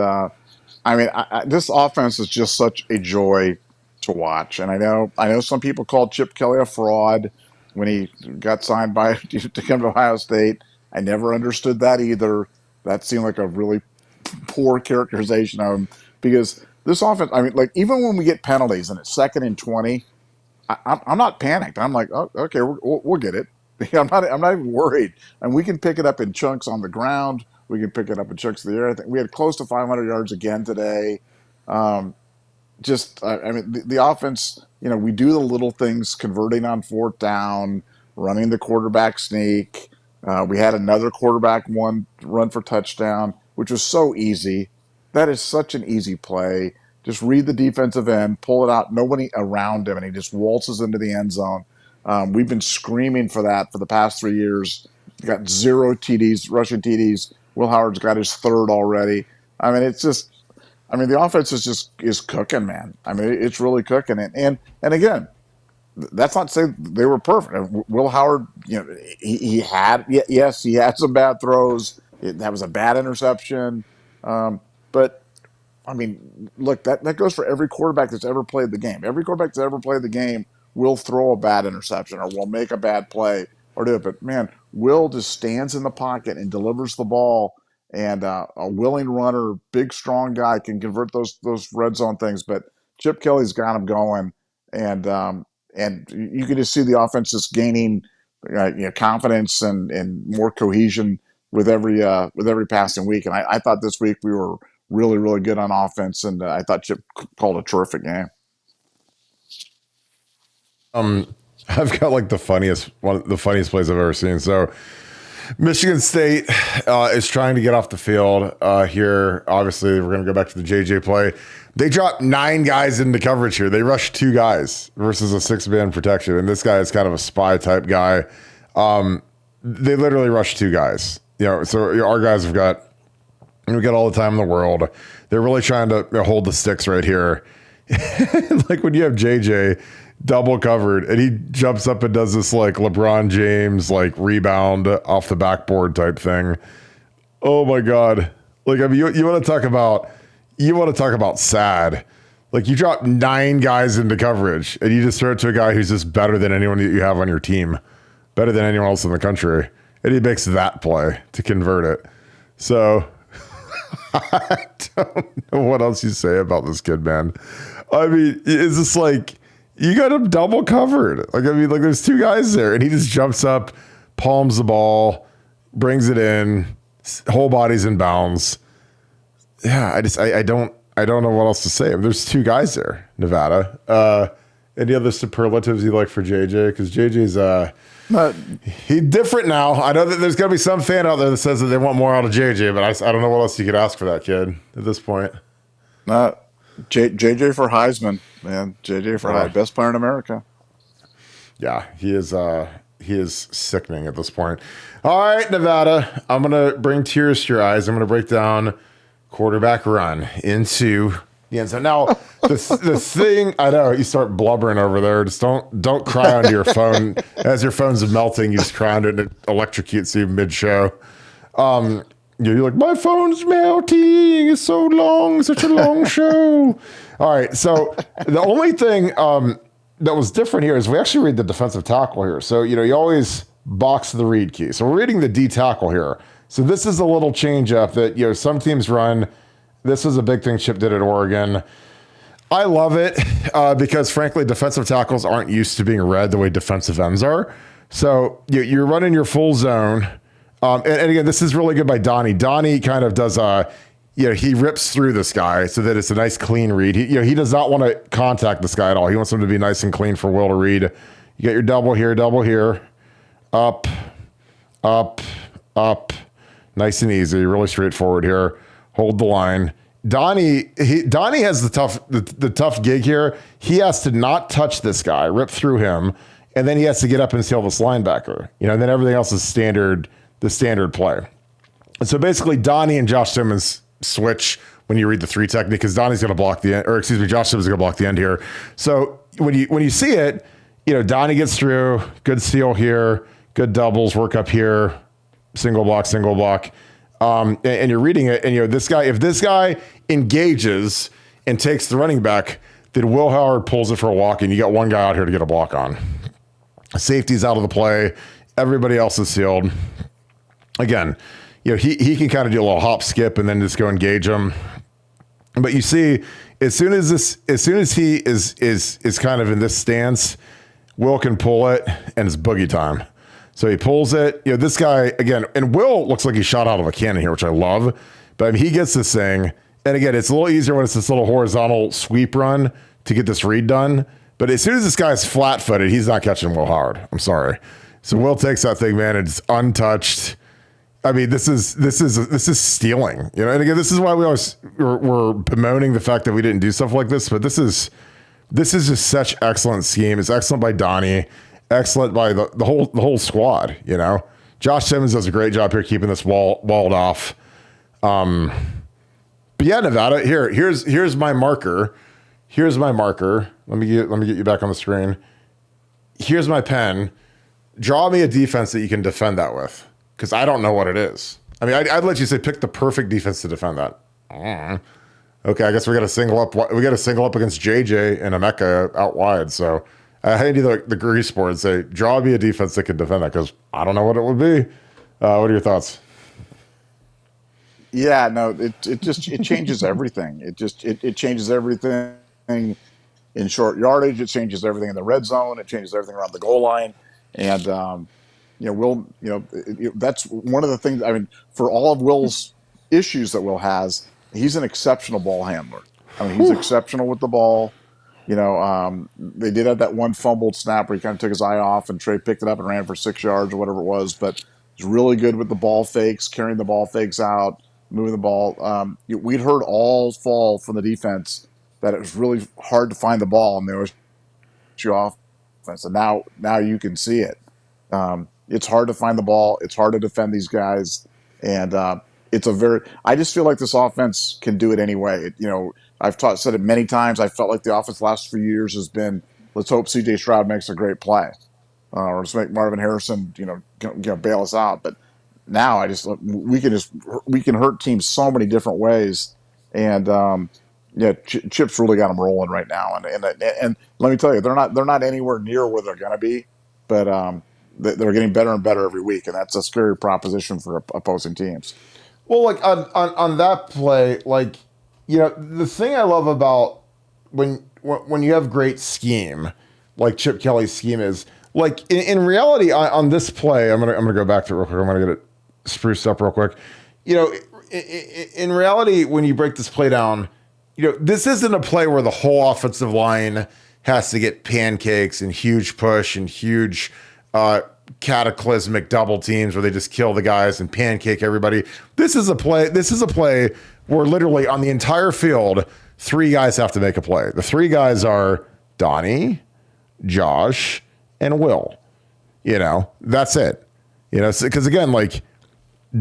this offense is just such a joy to watch. And I know some people called Chip Kelly a fraud when he got signed to come to Ohio State. I never understood that either. That seemed like a really poor characterization of him because this offense, even when we get penalties and it's 2nd and 20, I'm not panicked. I'm like, oh, okay, we'll get it. I'm not even worried. And we can pick it up in chunks on the ground. We can pick it up in chunks in the air. I think we had close to 500 yards again today. The offense, we do the little things, converting on 4th down, running the quarterback sneak. We had another quarterback run for touchdown, which was so easy. That is such an easy play. Just read the defensive end, pull it out, nobody around him, and he just waltzes into the end zone. We've been screaming for that for the past 3 years. Got 0 TDs, rushing TDs. Will Howard's got his 3rd already. It's just I mean, the offense is cooking, man. I mean, it's really cooking. And again, that's not to say they were perfect. Will Howard, he had, yes, he had some bad throws. That was a bad interception. But I mean, look, that goes for every quarterback that's ever played the game. Every quarterback that's ever played the game will throw a bad interception or will make a bad play or do it. But man, Will just stands in the pocket and delivers the ball. And a willing runner, big, strong guy can convert those red zone things. But Chip Kelly's got him going, and you can just see the offense just gaining confidence and more cohesion with every passing week. And I thought this week we were really, really good on offense, and I thought Chip called a terrific game. I've got like the funniest plays I've ever seen. So Michigan State is trying to get off the field here. Obviously, we're going to go back to the JJ play. They dropped 9 guys into coverage here. They rushed 2 guys versus a 6-man protection, and this guy is kind of a spy type guy. They literally rushed 2 guys. So our guys have got all the time in the world. They're really trying to hold the sticks right here. Like when you have JJ double covered and he jumps up and does this like LeBron James like rebound off the backboard type thing. Oh my God. Like, I mean, you want to talk about sad. Like, you drop 9 guys into coverage and you just throw it to a guy who's just better than anyone that you have on your team, better than anyone else in the country. And he makes that play to convert it. So I don't know what else you say about this kid, man. I mean, it's just like, you got him double covered. Like, I mean, like, there's 2 guys there, and he just jumps up, palms the ball, brings it in, whole body's in bounds. Yeah, I don't know what else to say. I mean, there's 2 guys there, Nevada. Any other superlatives you like for JJ? Because JJ's he's different now. I know that there's gonna be some fan out there that says that they want more out of JJ, but I don't know what else you could ask for that kid at this point. JJ for Heisman, man. JJ for Heisman, best player in America. Yeah, he is sickening at this point. All right, Nevada, I'm going to bring tears to your eyes. I'm going to break down quarterback run into the end zone. Now, the thing, I know, you start blubbering over there. Just don't cry onto your phone. As your phone's melting, you just cry onto it and it electrocutes you mid-show. You're like, my phone's melting. It's so long, such a long show. All right, so the only thing that was different here is we actually read the defensive tackle here. So, you always box the read key. So we're reading the D tackle here. So this is a little change up that, some teams run. This was a big thing Chip did at Oregon. I love it because, frankly, defensive tackles aren't used to being read the way defensive ends are. So you're running your full zone. And again, this is really good by Donnie. Donnie kind of does he rips through this guy so that it's a nice clean read. He does not want to contact this guy at all. He wants him to be nice and clean for Will to read. You get your double here, up, nice and easy, really straightforward here. Hold the line. Donnie has the tough gig here. He has to not touch this guy, rip through him, and then he has to get up and seal this linebacker. And then everything else is the standard play. And so basically Donnie and Josh Simmons switch when you read the 3 technique because Donnie's going to block the end, or excuse me, Josh Simmons is going to block the end here. So when you see it, Donnie gets through, good seal here, good doubles, work up here, single block. And you're reading it, and if this guy engages and takes the running back, then Will Howard pulls it for a walk, and you got one guy out here to get a block on. Safety's out of the play. Everybody else is sealed. Again, he can kind of do a little hop skip and then just go engage him. But you see, as soon as he is kind of in this stance, Will can pull it and it's boogie time. So he pulls it. This guy again, and Will looks like he shot out of a cannon here, which I love. But I mean, he gets this thing, and again, it's a little easier when it's this little horizontal sweep run to get this read done. But as soon as this guy's flat-footed, he's not catching Will Howard. I'm sorry. So Will takes that thing, man, and it's untouched. I mean, this is stealing, And again, this is why we're bemoaning the fact that we didn't do stuff like this. But this is just such excellent scheme. It's excellent by Donnie, excellent by the whole squad. Josh Simmons does a great job here keeping this walled off. But yeah, Nevada. Here's my marker. Here's my marker. Let me get you back on the screen. Here's my pen. Draw me a defense that you can defend that with, because I don't know what it is. I mean, I'd let you say pick the perfect defense to defend that. Okay, I guess we got to single up. We got to single up against JJ and Emeka out wide. So I hand you the grease board and say, draw me a defense that can defend that, because I don't know what it would be. What are your thoughts? Yeah, no, it changes everything. It changes everything in short yardage. It changes everything in the red zone. It changes everything around the goal line. And that's one of the things. I mean, for all of Will's issues that Will has, he's an exceptional ball handler. I mean, he's exceptional with the ball. They did have that one fumbled snap where he kind of took his eye off, and Trey picked it up and ran for 6 yards or whatever it was. But he's really good with the ball fakes, carrying the ball fakes out, moving the ball. We'd heard all fall from the defense that it was really hard to find the ball, and there was offense. And now you can see it. It's hard to find the ball. It's hard to defend these guys, and I just feel like this offense can do it anyway. I've said it many times. I felt like the offense the last few years has been, let's hope C.J. Stroud makes a great play, or let's make Marvin Harrison, bail us out. But now we can hurt teams so many different ways, and Chip's really got them rolling right now. And let me tell you, they're not anywhere near where they're going to be, but they're getting better and better every week, and that's a scary proposition for opposing teams. Well, like on that play, like, the thing I love about when you have great scheme, like Chip Kelly's scheme is, like, in reality on this play, I'm gonna go back to it real quick. I'm gonna get it spruced up real quick. In reality, when you break this play down, this isn't a play where the whole offensive line has to get pancakes and huge push and huge cataclysmic double teams where they just kill the guys and pancake everybody. This is a play where literally on the entire field, 3 guys have to make a play. The 3 guys are Donnie, Josh, and Will. That's it. Because again, like,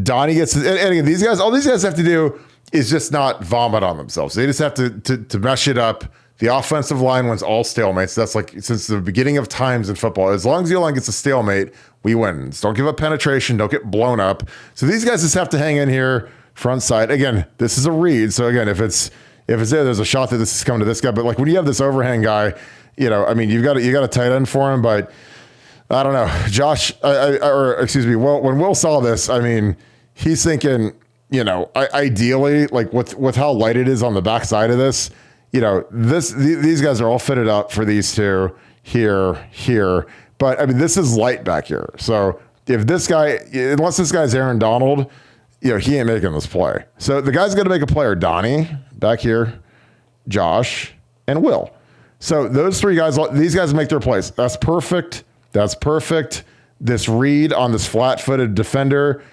Donnie gets, and again, all these guys have to do is just not vomit on themselves. They just have to mesh it up. The offensive line wins all stalemates. That's like since the beginning of times in football. As long as your line gets a stalemate, we win. So don't give up penetration. Don't get blown up. So these guys just have to hang in here front side. Again, this is a read. So again, if it's there, there's a shot that this is coming to this guy. But like when you have this overhang guy, I mean, you got a tight end for him, but I don't know. Josh, Will, when Will saw this, I mean, he's thinking, ideally, like with how light it is on the backside of this, these guys are all fitted up for these two here. But I mean, this is light back here. So if this guy, unless this guy's Aaron Donald, he ain't making this play. So the guys got to make a play are Donnie back here, Josh, and Will. So those 3 guys, these guys make their plays. That's perfect. This read on this flat-footed defender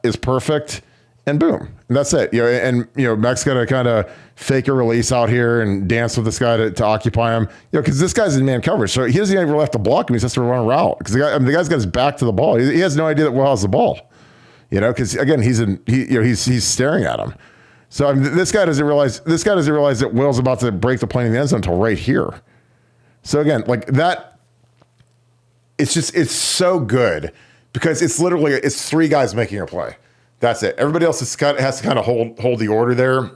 is perfect. And boom, and that's it. Mac's got to kind of fake a release out here and dance with this guy to occupy him. Because this guy's in man coverage, so he doesn't even really have to block him. He just has to run a route because the guy's got his back to the ball. He has no idea that Will has the ball. Because again, he's staring at him. So I mean, this guy doesn't realize that Will's about to break the plane in the end zone until right here. So again, like that, it's so good because it's literally 3 guys making a play. That's it. Everybody else has to kind of hold the order there.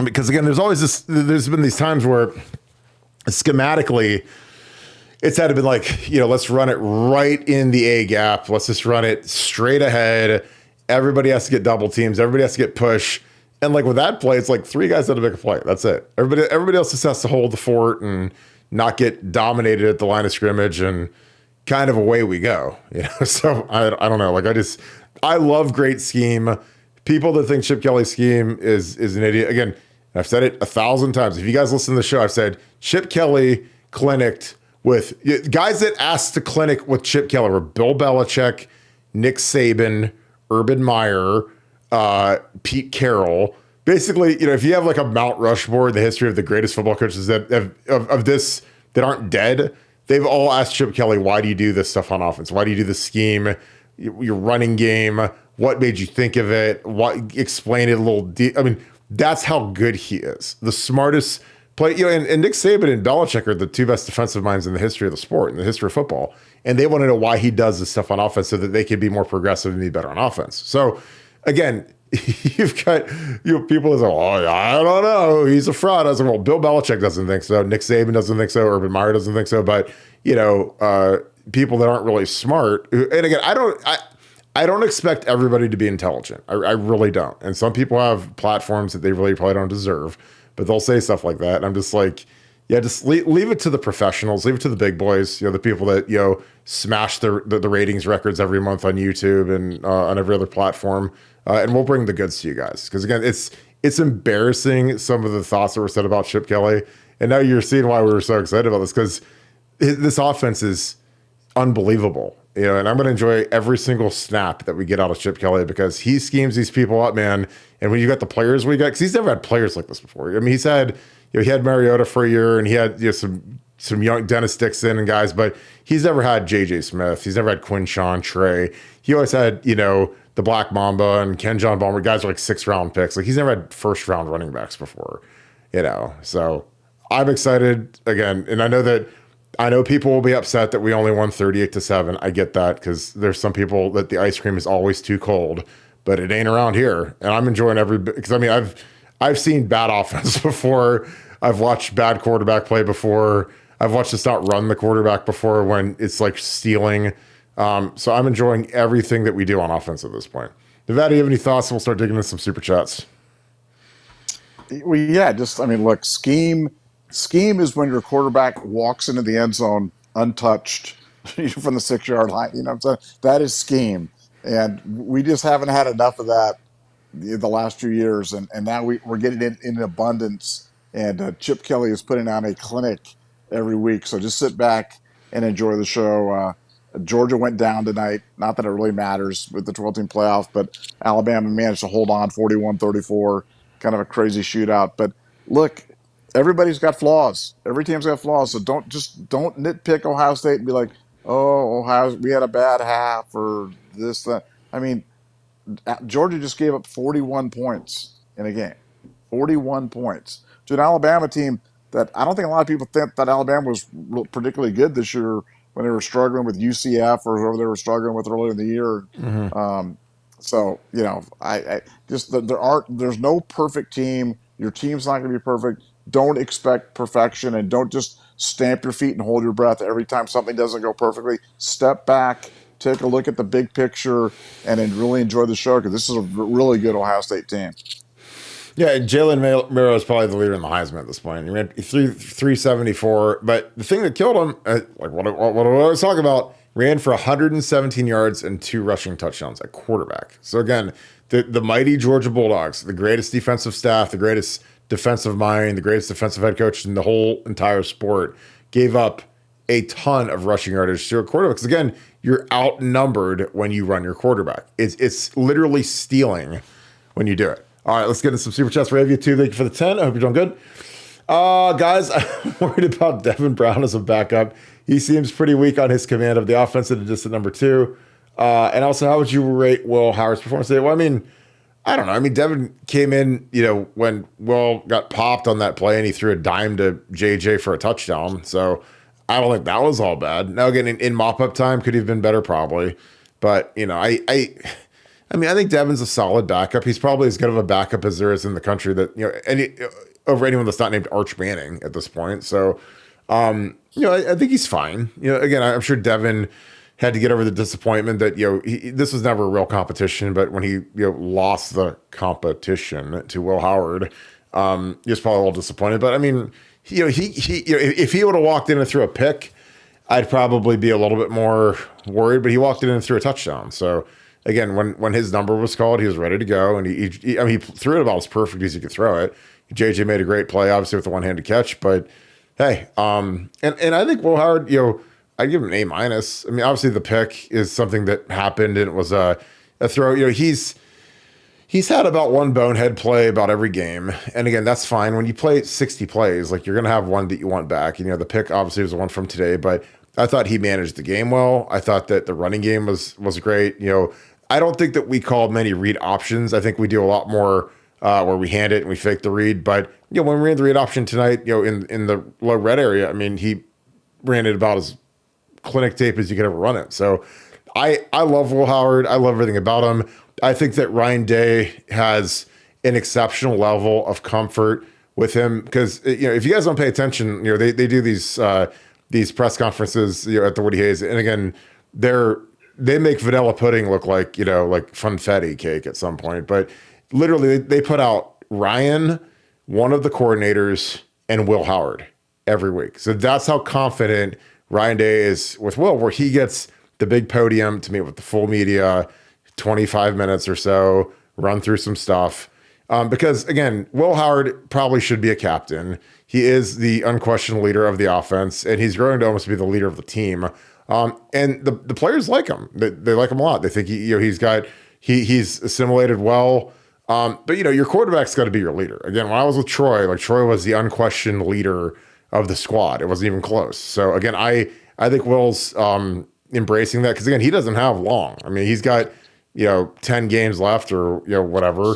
Because again, there's been these times where schematically it's had to be like, let's run it right in the A gap. Let's just run it straight ahead. Everybody has to get double teams. Everybody has to get push. And like with that play, it's like 3 guys have to make a play. That's it. Everybody else just has to hold the fort and not get dominated at the line of scrimmage, and kind of away we go. So I don't know. Like I love great scheme. People that think Chip Kelly's scheme is an idiot. Again, I've said it 1,000 times. If you guys listen to the show, I've said Chip Kelly clinicked with guys that asked to clinic with Chip Kelly were Bill Belichick, Nick Saban, Urban Meyer, Pete Carroll. Basically, if you have like a Mount Rushmore in the history of the greatest football coaches that aren't dead, they've all asked Chip Kelly, why do you do this stuff on offense? Why do you do this scheme? Your running game? What made you think of it? Explain it a little. I mean, That's how good he is. The smartest play, and Nick Saban and Belichick are the two best defensive minds in the history of the sport, in the history of football. And they want to know why he does this stuff on offense so that they can be more progressive and be better on offense. So again, you've got people that say, oh, I don't know, he's a fraud. I was like, well, Bill Belichick doesn't think so. Nick Saban doesn't think so. Urban Meyer doesn't think so. But, people that aren't really smart. And again, I don't expect everybody to be intelligent. I really don't. And some people have platforms that they really probably don't deserve, but they'll say stuff like that. And I'm just like, yeah, just leave it to the professionals, leave it to the big boys, the people that, smash the ratings records every month on YouTube and on every other platform. And we'll bring the goods to you guys. Because again, it's embarrassing, some of the thoughts that were said about Chip Kelly. And now you're seeing why we were so excited about this, because this offense is unbelievable. And I'm going to enjoy every single snap that we get out of Chip Kelly, because he schemes these people up, man. And when you got the players we got, because he's never had players like this before. I mean, he's had, he had Mariota for a year, and he had some young Dennis Dixon and guys, but he's never had J.J. Smith. He's never had Quinshawn, Trey. He always had, the Black Mamba and Ken John Balmer. Guys are like 6th-round picks. Like, he's never had first-round running backs before, So I'm excited again, and I know people will be upset that we only won 38-7. I get that, because there's some people that the ice cream is always too cold, but it ain't around here. And I'm enjoying every bit, because I mean, I've seen bad offense before. I've watched bad quarterback play before. I've watched us not run the quarterback before when it's like stealing. So I'm enjoying everything that we do on offense at this point. Nevada, you have any thoughts? We'll start digging into some super chats. Well, yeah, look, scheme is when your quarterback walks into the end zone untouched from the 6-yard line. You know what I'm saying? That is scheme. And we just haven't had enough of that the last few years. And now we're getting it in abundance. And Chip Kelly is putting on a clinic every week. So just sit back and enjoy the show. Georgia went down tonight. Not that it really matters with the 12-team playoff, but Alabama managed to hold on 41-34. Kind of a crazy shootout. But look, everybody's got flaws. Every team's got flaws. So don't nitpick Ohio State and be like, oh, we had a bad half or this, that. I mean, Georgia just gave up 41 points in a game. 41 points to an Alabama team that I don't think a lot of people think that Alabama was particularly good this year when they were struggling with UCF or whoever they were struggling with earlier in the year. Mm-hmm. There's no perfect team. Your team's not going to be perfect. Don't expect perfection, and don't just stamp your feet and hold your breath every time something doesn't go perfectly. Step back, take a look at the big picture, and then really enjoy the show, because this is a really good Ohio State team. Yeah, Jalen Miro is probably the leader in the Heisman at this point. He ran 374, but the thing that killed him, like what I was talking about, ran for 117 yards and 2 rushing touchdowns at quarterback. So again, the mighty Georgia Bulldogs, the greatest defensive staff, the greatest defensive mind, the greatest defensive head coach in the whole entire sport, gave up a ton of rushing yardage to a quarterback. Because again, you're outnumbered when you run your quarterback. It's literally stealing when you do it. All right, let's get into some super chats. Ravia 2, thank you for the 10. I hope you're doing good. Guys, I'm worried about Devin Brown as a backup. He seems pretty weak on his command of the offense at just at number 2. And also, how would you rate Will Howard's performance today? Well, I mean, I don't know. I mean, Devin came in, when Will got popped on that play and he threw a dime to JJ for a touchdown. So I don't think that was all bad. Now, again, in mop-up time, could he have been better? Probably. But, I think Devin's a solid backup. He's probably as good of a backup as there is in the country over anyone that's not named Arch Manning at this point. So, I think he's fine. Again, I'm sure Devin had to get over the disappointment that, this was never a real competition, but when he, lost the competition to Will Howard, he was probably a little disappointed. But I mean, if he would have walked in and threw a pick, I'd probably be a little bit more worried, but he walked in and threw a touchdown. So, again, when his number was called, he was ready to go, and he threw it about as perfect as he could throw it. JJ made a great play, obviously with the one-handed catch, but hey, and I think Will Howard, I'd give him an A-. I mean, obviously the pick is something that happened, and it was a throw. He's had about one bonehead play about every game, and again, that's fine. When you play 60 plays, like, you're gonna have one that you want back. The pick obviously was the one from today, but I thought he managed the game well. I thought that the running game was great. I don't think that we called many read options. I think we do a lot more where we hand it and we fake the read. But, when we ran the read option tonight, in the low red area, I mean, he ran it about as clinic tape as you could ever run it. So I love Will Howard. I love everything about him. I think that Ryan Day has an exceptional level of comfort with him because, if you guys don't pay attention, they do these press conferences, at the Woody Hayes. And again, they make vanilla pudding look like, like funfetti cake at some point. But literally they put out Ryan, one of the coordinators, and Will Howard every week. So that's how confident Ryan Day is with Will, where he gets the big podium to meet with the full media, 25 minutes or so, run through some stuff. Because again, Will Howard probably should be a captain. He is the unquestioned leader of the offense, and he's growing to almost be the leader of the team. And the players like him. They like him a lot. They think he's assimilated well. But your quarterback's got to be your leader. Again, when I was with Troy, Troy was the unquestioned leader of the squad. It wasn't even close. So again, I think Will's embracing that because again, he doesn't have long. I mean, he's got 10 games left or whatever,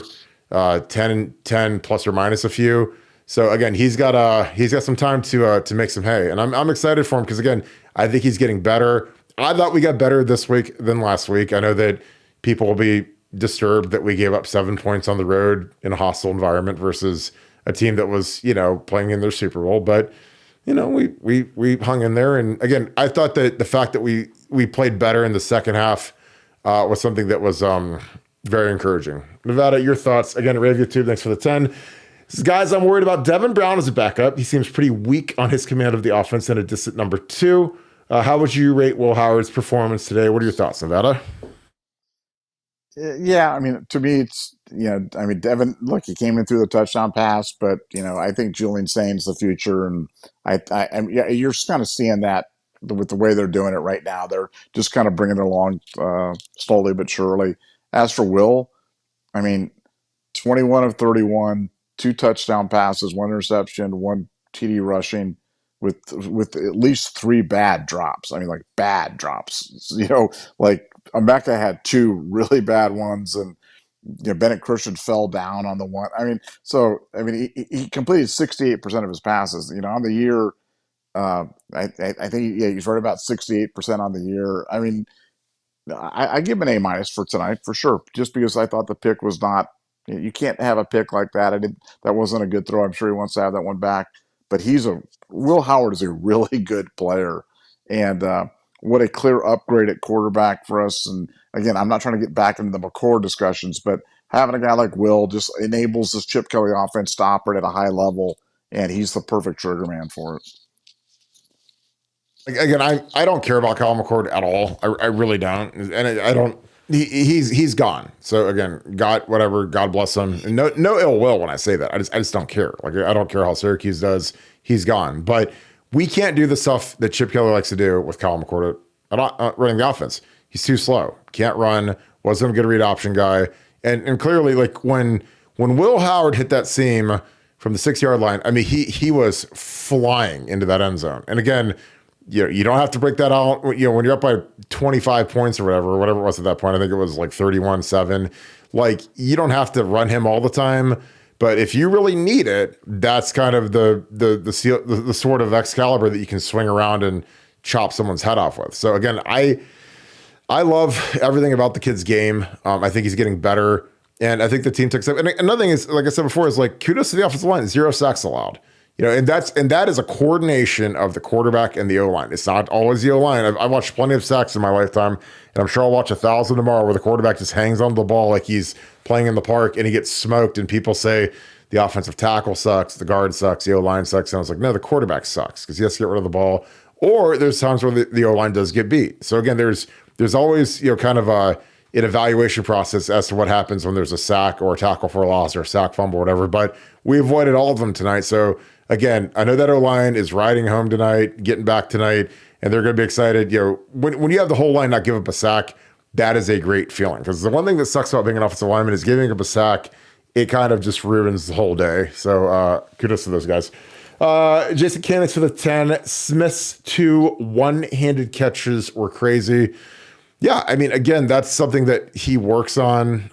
10 plus or minus a few. So again, he's got some time to make some hay, and I'm excited for him because again, I think he's getting better. I thought we got better this week than last week. I know that people will be disturbed that we gave up 7 points on the road in a hostile environment versus a team that was, playing in their Super Bowl. But, we hung in there. And again, I thought that the fact that we played better in the second half was something that was very encouraging. Nevada, your thoughts? Again, Rave YouTube, thanks for the 10. Says, guys, I'm worried about Devin Brown as a backup. He seems pretty weak on his command of the offense and a distant number 2. How would you rate Will Howard's performance today? What are your thoughts, Nevada? Yeah, I mean, to me, it's, Devin, look, he came in through the touchdown pass, but, I think Julian Sain's the future. And yeah, you're just kind of seeing that with the way they're doing it right now. They're just kind of bringing it along slowly but surely. As for Will, 21 of 31, 2 touchdown passes, 1 interception, 1 TD rushing with at least 3 bad drops. Bad drops. Emeka had 2 really bad ones, and Bennett Christian fell down on the one. He completed 68% of his passes. On the year, I think he's right about 68% on the year. I give him an A- for tonight for sure, just because I thought the pick was not. You can't have a pick like that. That wasn't a good throw. I'm sure he wants to have that one back. But Will Howard is a really good player, and what a clear upgrade at quarterback for us. And again, I'm not trying to get back into the McCord discussions, but having a guy like Will just enables this Chip Kelly offense to operate at a high level, and he's the perfect trigger man for it. Again, I don't care about Kyle McCord at all. I really don't, and I don't. He's gone. So again, God bless him. And no ill will when I say that. I just don't care. I don't care how Syracuse does. He's gone. But we can't do the stuff that Chip Kelly likes to do with Kyle McCord running the offense. He's too slow. Can't run. Wasn't a good read option guy. And clearly, when Will Howard hit that seam from the 6-yard line, he was flying into that end zone. And again, you don't have to break that out. When you're up by 25 points or whatever it was at that point, I think it was 31-7. You don't have to run him all the time, but if you really need it, that's kind of the sort of Excalibur that you can swing around and chop someone's head off with. So again, I love everything about the kid's game. I think he's getting better, and I think the team takes up. And another thing is, like I said before, is kudos to the offensive line. 0 sacks allowed. And that is a coordination of the quarterback and the O-line. It's not always the O-line. I've watched plenty of sacks in my lifetime, and I'm sure I'll watch 1,000 tomorrow where the quarterback just hangs onto the ball like he's playing in the park and he gets smoked, and people say the offensive tackle sucks, the guard sucks, the O-line sucks. And I was like, no, the quarterback sucks because he has to get rid of the ball. Or there's times where the O-line does get beat. So again, there's always kind of an evaluation process as to what happens when there's a sack or a tackle for a loss or a sack fumble or whatever. But we avoided all of them tonight. So again, I know that O-line is riding home tonight, getting back tonight, and they're going to be excited. When you have the whole line not give up a sack, that is a great feeling. Because the one thing that sucks about being an offensive lineman is giving up a sack. It kind of just ruins the whole day. So kudos to those guys. Jason Canix for the 10. Smith's 2 one-handed catches were crazy. Yeah, again, that's something that he works on.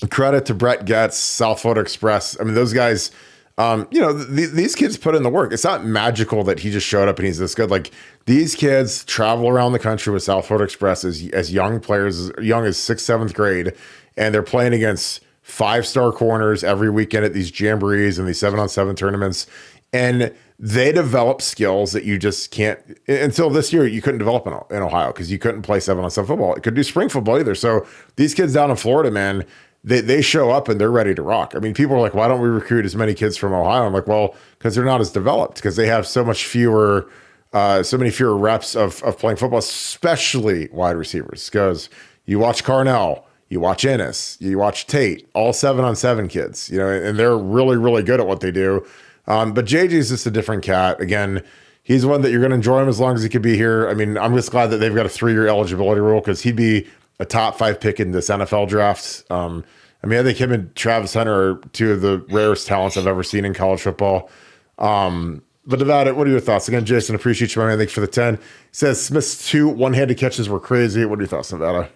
credit to Brett Getz, South Florida Express. I mean, those guys, these kids put in the work. It's not magical that he just showed up and he's this good. Like, these kids travel around the country with South Florida Express as young players, as young as 6th, 7th grade, and they're playing against 5-star corners every weekend at these jamborees and these 7-on-7 tournaments. And they develop skills that you just can't, until this year, you couldn't develop in Ohio because you couldn't play 7-on-7 football. It could do spring football either. So these kids down in Florida, man, they show up and they're ready to rock. I mean, people are like, why don't we recruit as many kids from Ohio? I'm like, well, because they're not as developed, because they have so many fewer reps of playing football, especially wide receivers. Because you watch Carnell, you watch Ennis, you watch Tate, all 7-on-7 kids, and they're really, really good at what they do. But JJ's just a different cat. Again, he's one that you're going to enjoy him as long as he could be here. I mean, I'm just glad that they've got a 3-year eligibility rule, because he'd be a top 5 pick in this NFL draft. I think him and Travis Hunter are 2 of the rarest talents I've ever seen in college football. But Nevada, what are your thoughts? Again, Jason, appreciate you, my man. Thank you for the 10. He says Smith's 2 one-handed catches were crazy. What are your thoughts, Nevada?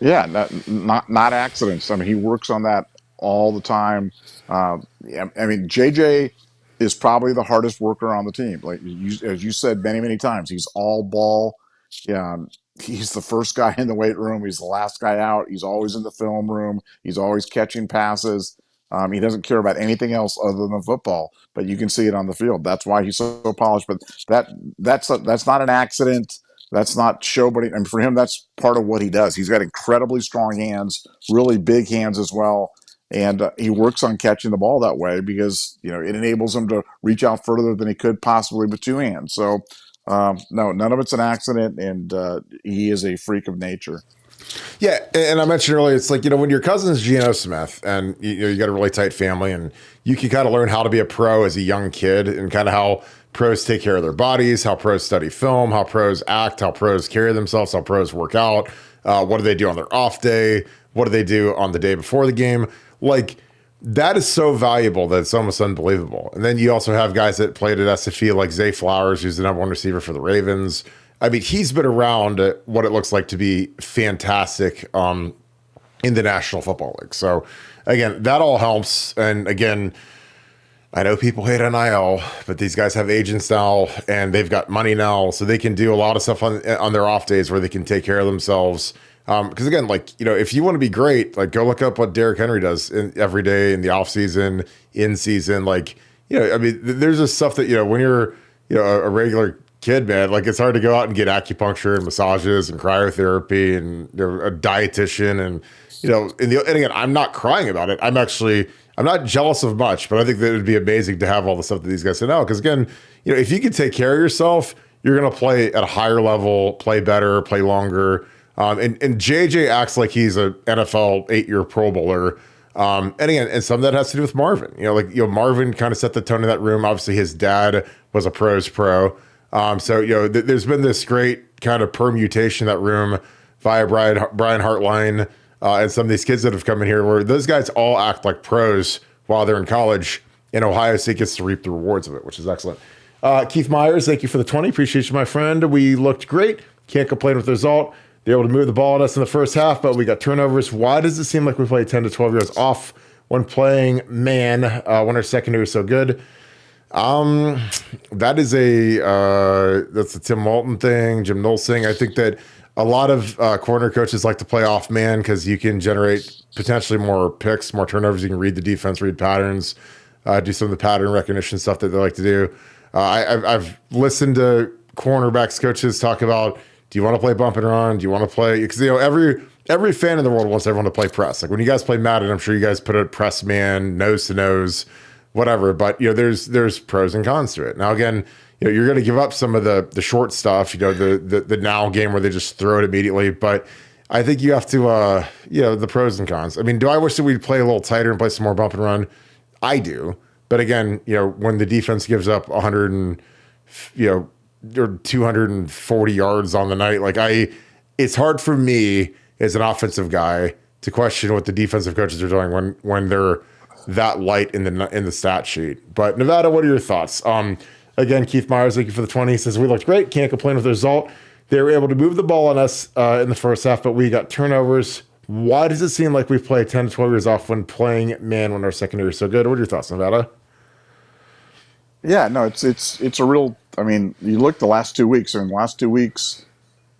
Yeah, not accidents. I mean, he works on that all the time. JJ is probably the hardest worker on the team. Like as you said many, many times, he's all ball. Yeah, he's the first guy in the weight room. He's the last guy out. He's always in the film room. He's always catching passes. He doesn't care about anything else other than football, but you can see it on the field. That's why he's so polished. But that's not an accident. That's not showboating. I mean, for him, that's part of what he does. He's got incredibly strong hands, really big hands as well. And he works on catching the ball that way because, it enables him to reach out further than he could possibly with 2 hands. So, no, none of it's an accident, and he is a freak of nature. Yeah, and I mentioned earlier, it's like, when your cousin's Geno Smith and you got a really tight family, and you can kind of learn how to be a pro as a young kid and kind of how pros take care of their bodies, how pros study film, how pros act, how pros carry themselves, how pros work out, what do they do on their off day, what do they do on the day before the game. Like, that is so valuable that it's almost unbelievable. And then you also have guys that played at SFE like Zay Flowers, who's the #1 receiver for the Ravens. I mean, he's been around what it looks like to be fantastic in the National Football League. So, again, that all helps. And, again, I know people hate NIL, but these guys have agents now, and they've got money now, so they can do a lot of stuff on their off days where they can take care of themselves. Because again, if you want to be great, go look up what Derrick Henry does every day in the off season, in season. There's just stuff that, when you're, a regular kid, man, like, it's hard to go out and get acupuncture and massages and cryotherapy and a dietitian and, and again, I'm not crying about it. I'm not jealous of much, but I think that it would be amazing to have all the stuff that these guys say now. Because again, if you can take care of yourself, you're going to play at a higher level, play better, play longer. And JJ acts like he's an NFL 8-year Pro Bowler. And again, and some of that has to do with Marvin. Marvin kind of set the tone in that room. Obviously, his dad was a pro's pro. There's been this great kind of permutation in that room via Brian Hartline and some of these kids that have come in here, where those guys all act like pros while they're in college, and Ohio State gets to reap the rewards of it, which is excellent. Keith Myers, thank you for the 20. Appreciate you, my friend. We looked great. Can't complain with the result. They're able to move the ball on us in the first half, but we got turnovers. Why does it seem like we play 10 to 12 yards off when playing man when our secondary is so good? That's a Tim Walton thing, Jim Knowles thing. I think that a lot of corner coaches like to play off man because you can generate potentially more picks, more turnovers. You can read the defense, read patterns, do some of the pattern recognition stuff that they like to do. I've listened to cornerbacks coaches talk about, do you want to play bump and run? Do you want to play? Because every fan in the world wants everyone to play press. Like when you guys play Madden, I'm sure you guys put a press man, nose to nose, whatever. But there's pros and cons to it. Now again, you're going to give up some of the short stuff. The now game where they just throw it immediately. But I think you have to the pros and cons. I mean, do I wish that we'd play a little tighter and play some more bump and run? I do. But again, when the defense gives up 100 and or 240 yards on the night, it's hard for me as an offensive guy to question what the defensive coaches are doing when they're that light in the stat sheet. But Nevada, what are your thoughts? Again, Keith Myers, thank you for the 20. He says, we looked great. Can't complain with the result. They were able to move the ball on us in the first half, but we got turnovers. Why does it seem like we play 10 to 12 years off when playing man when our secondary is so good? What are your thoughts, Nevada? Yeah, no, it's a real. I mean, you look the last 2 weeks. I mean, the last 2 weeks,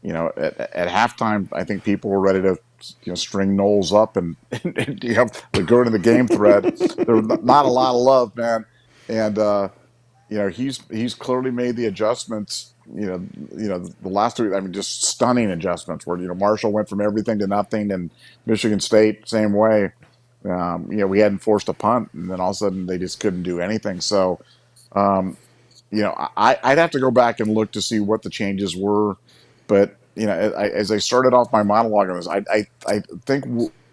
at halftime, I think people were ready to string Knowles up and, to go into the game thread. There was not a lot of love, man, and he's clearly made the adjustments. The last three. I mean, just stunning adjustments. Where Marshall went from everything to nothing, and Michigan State same way. We hadn't forced a punt, and then all of a sudden they just couldn't do anything. So, I'd have to go back and look to see what the changes were. But as I started off my monologue on this, I think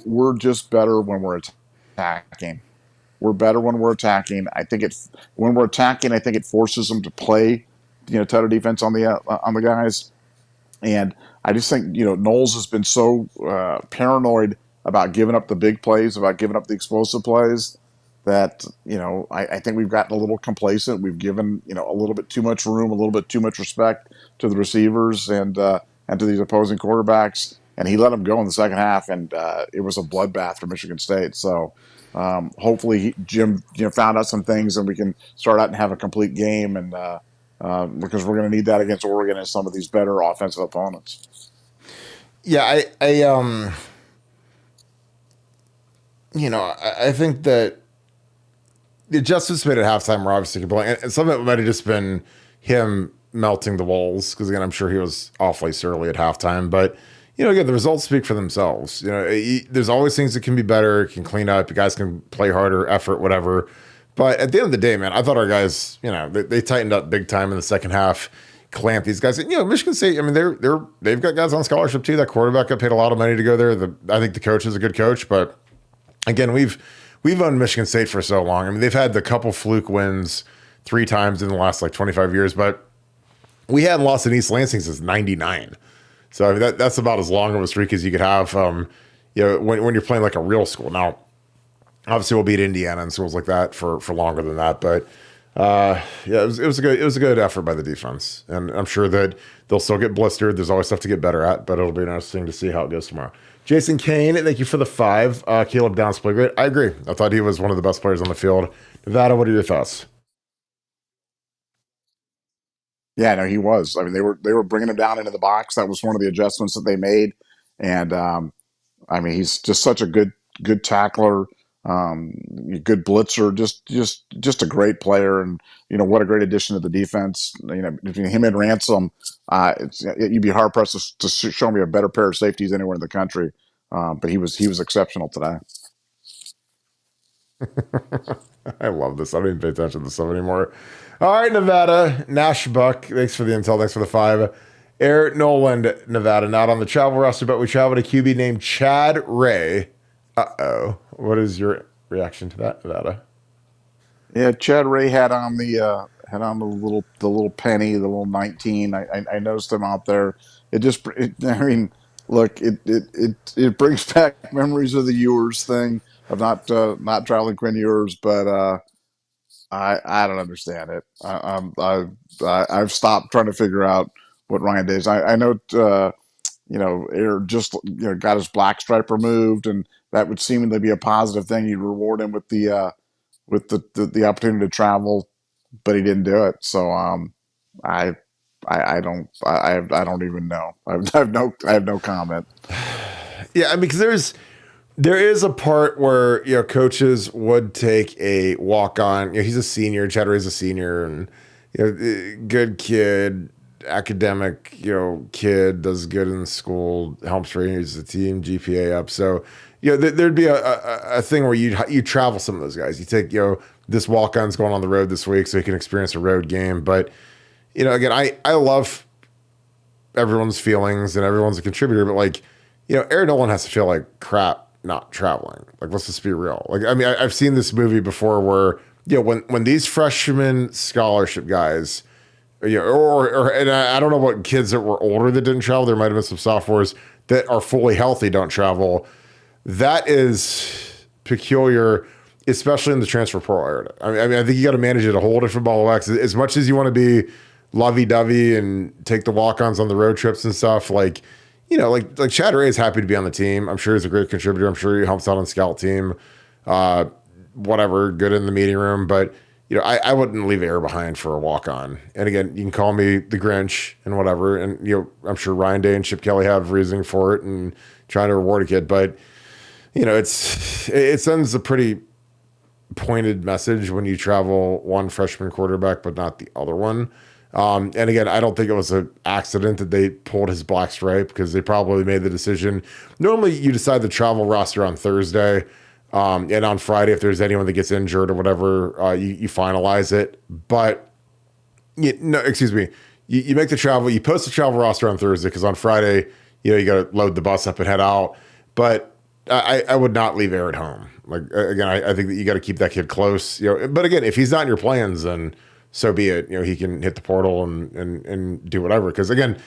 we're just better when we're attacking. We're better when we're attacking. I think when we're attacking, I think it forces them to play, tighter defense on the guys. And I just think Knowles has been so paranoid about giving up the big plays, about giving up the explosive plays, that I think we've gotten a little complacent. We've given a little bit too much room, a little bit too much respect to the receivers and to these opposing quarterbacks. And he let them go in the second half, and it was a bloodbath for Michigan State. So hopefully Jim found out some things, and we can start out and have a complete game. And because we're going to need that against Oregon and some of these better offensive opponents. Yeah, I think that the adjustments made at halftime were obviously compelling, and some of it might have just been him melting the walls, because again, I'm sure he was awfully surly at halftime. But again, the results speak for themselves. There's always things that can be better, can clean up. You guys can play harder, effort, whatever. But at the end of the day, man, I thought our guys, they tightened up big time in the second half, clamped these guys. And, Michigan State, I mean, they've got guys on scholarship too. That quarterback got paid a lot of money to go there. I think the coach is a good coach, but again, we've owned Michigan State for so long. I mean, they've had the couple fluke wins 3 times in the last 25 years, but we hadn't lost in East Lansing since '99. So I mean, that's about as long of a streak as you could have. When you're playing like a real school. Now, obviously, we'll beat Indiana and schools like that for longer than that. But it was a good effort by the defense, and I'm sure that they'll still get blistered. There's always stuff to get better at, but it'll be interesting to see how it goes tomorrow. Jason Kane, thank you for the 5. Caleb Downs played great. I agree. I thought he was one of the best players on the field. Nevada, what are your thoughts? Yeah, no, he was. I mean, they were bringing him down into the box. That was one of the adjustments that they made. And I mean, he's just such a good tackler, good blitzer, just a great player. And what a great addition to the defense. Between him and Ransom, you'd be hard pressed to show me a better pair of safeties anywhere in the country. But he was exceptional today. I love this. I don't even pay attention to this stuff anymore. All right, Nevada. Nash Buck, thanks for the intel. Thanks for the 5. Eric Noland, Nevada, not on the travel roster, but we traveled a QB named Chad Ray. Uh-oh. What is your reaction to that, Nevada? Yeah, Chad Ray had on the little penny, the little 19. I noticed him out there. I mean, look, it brings back memories of the Ewers thing, of not traveling Quinn Ewers, but I don't understand it. I've stopped trying to figure out what Ryan Days. I know Air just got his black stripe removed, and that would seemingly be a positive thing. You'd reward him with the opportunity to travel, but he didn't do it. So I don't even know. I have no comment. Yeah, I mean, because there is a part where coaches would take a walk on. He's a senior. Chad Ray's a senior, and good kid, academic kid, does good in school, helps raise the team GPA up. So there'd be a thing where you travel some of those guys. You take this walk on's going on the road this week, so he can experience a road game. But again, I love everyone's feelings and everyone's a contributor, but Aaron Nolan has to feel like crap not traveling. Let's just be real. I mean, I've seen this movie before where, when these freshman scholarship guys, and I don't know what kids that were older that didn't travel. There might have been some sophomores that are fully healthy don't travel. That is peculiar, especially in the transfer portal era. I mean, I think you got to manage it a whole different ball of wax. As much as you want to be lovey-dovey and take the walk-ons on the road trips and stuff, like Chad Ray is happy to be on the team. I'm sure he's a great contributor. I'm sure he helps out on the scout team. Whatever, good in the meeting room. But, I wouldn't leave Air behind for a walk-on. And again, you can call me the Grinch and whatever. And, I'm sure Ryan Day and Chip Kelly have reasoning for it and trying to reward a kid. But, it sends a pretty pointed message when you travel one freshman quarterback, but not the other one. And again, I don't think it was an accident that they pulled his black stripe, because they probably made the decision. Normally, you decide the travel roster on Thursday, and on Friday, if there's anyone that gets injured or whatever, you finalize it. But excuse me, you make the travel, you post the travel roster on Thursday, because on Friday, you got to load the bus up and head out. But I would not leave Air at home. Like, again, I think that you got to keep that kid close. But again, if he's not in your plans, then so be it. He can hit the portal and do whatever. Because again,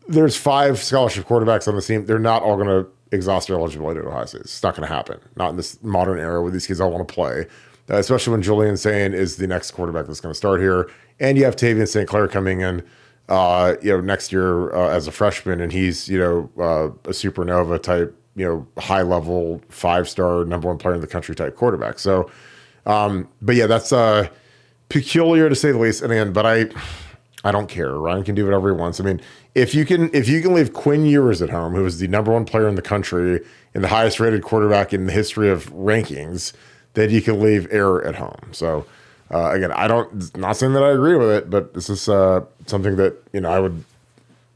there's 5 scholarship quarterbacks on the team. They're not all going to exhaust their eligibility at Ohio State. It's not going to happen. Not in this modern era where these kids all want to play. Especially when Julian Sain is the next quarterback that's going to start here, and you have Tavian St. Clair coming in, next year as a freshman, and he's a supernova type, high level 5-star number 1 player in the country type quarterback. So, but yeah, that's peculiar to say the least. And again, but I don't care. Ryan can do whatever he wants. I mean, if you can leave Quinn Ewers at home, who is the number 1 player in the country and the highest rated quarterback in the history of rankings, then you can leave Air at home. So again, not saying that I agree with it, but this is something that I would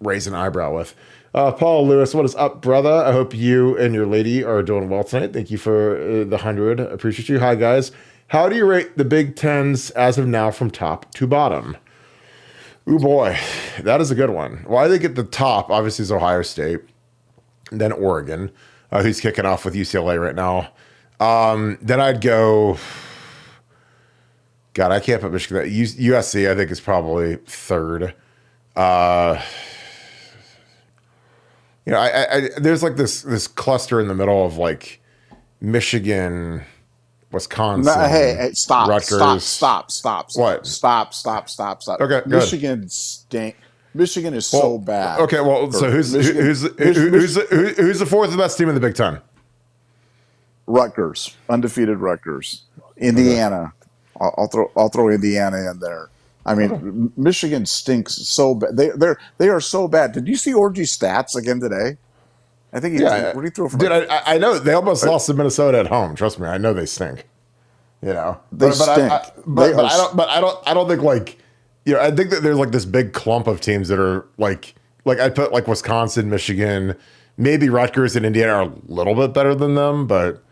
raise an eyebrow with. Paul Lewis, what is up, brother? I hope you and your lady are doing well tonight. Thank you for the 100. Appreciate you. Hi, guys. How do you rate the Big Tens as of now from top to bottom? Ooh, boy, that is a good one. Well, I think at the top, obviously, is Ohio State, then Oregon, who's kicking off with UCLA right now. Then I'd go... God, I can't put Michigan. USC, I think, is probably third. There's like this cluster in the middle of like Michigan, Wisconsin. No, hey, stop, Rutgers. stop. What? Stop. Okay, Michigan stink. Michigan is so bad. Okay, well, so who's the fourth best team in the Big Ten? Rutgers, undefeated Rutgers. Indiana. Okay. I'll throw Indiana in there. I mean, Michigan stinks so bad. They are so bad. Did you see Orgy's stats again today? I think what did he throw for? Dude, I know they almost lost to Minnesota at home. Trust me, I know they stink. They stink. I don't think like I think that there's like this big clump of teams that are like I'd put like Wisconsin, Michigan, maybe Rutgers and Indiana are a little bit better than them, but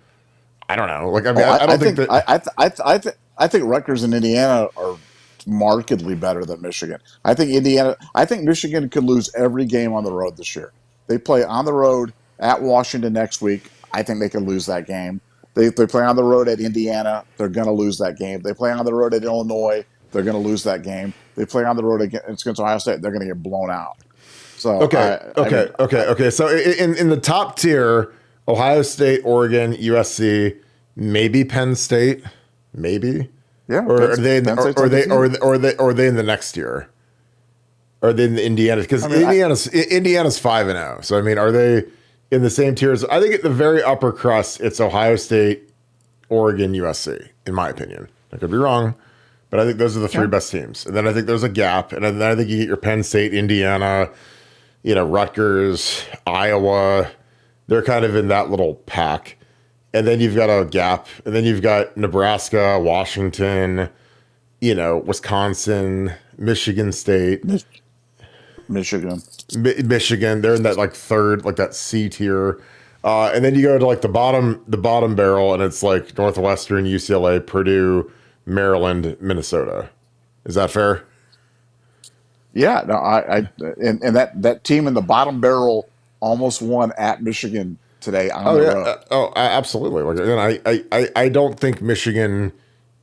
I don't know. Like I mean, I don't think that. I think Rutgers and Indiana are markedly better than Michigan. I think Michigan could lose every game on the road this year. They play on the road at Washington next week. I think they can lose that game. They play on the road at Indiana. They're going to lose that game. They play on the road at Illinois. They're going to lose that game. They play on the road against Ohio State. They're going to get blown out. So okay. So in the top tier, Ohio State, Oregon, USC, maybe Penn State, maybe. Yeah. Or are they in the next tier? Are they in the Indiana? Because Indiana's 5-0. So I mean, are they in the same tiers? I think at the very upper crust, it's Ohio State, Oregon, USC. In my opinion, I could be wrong, but I think those are the 3 best teams. And then I think there's a gap, and then I think you get your Penn State, Indiana, Rutgers, Iowa. They're kind of in that little pack. And then you've got a gap. And then you've got Nebraska, Washington, Wisconsin, Michigan State. Michigan. They're in that like third, like that C tier. And then you go to like the bottom barrel, and it's like Northwestern, UCLA, Purdue, Maryland, Minnesota. Is that fair? Yeah. No, and that team in the bottom barrel almost won at Michigan today on the road. Absolutely. Like, and I don't think Michigan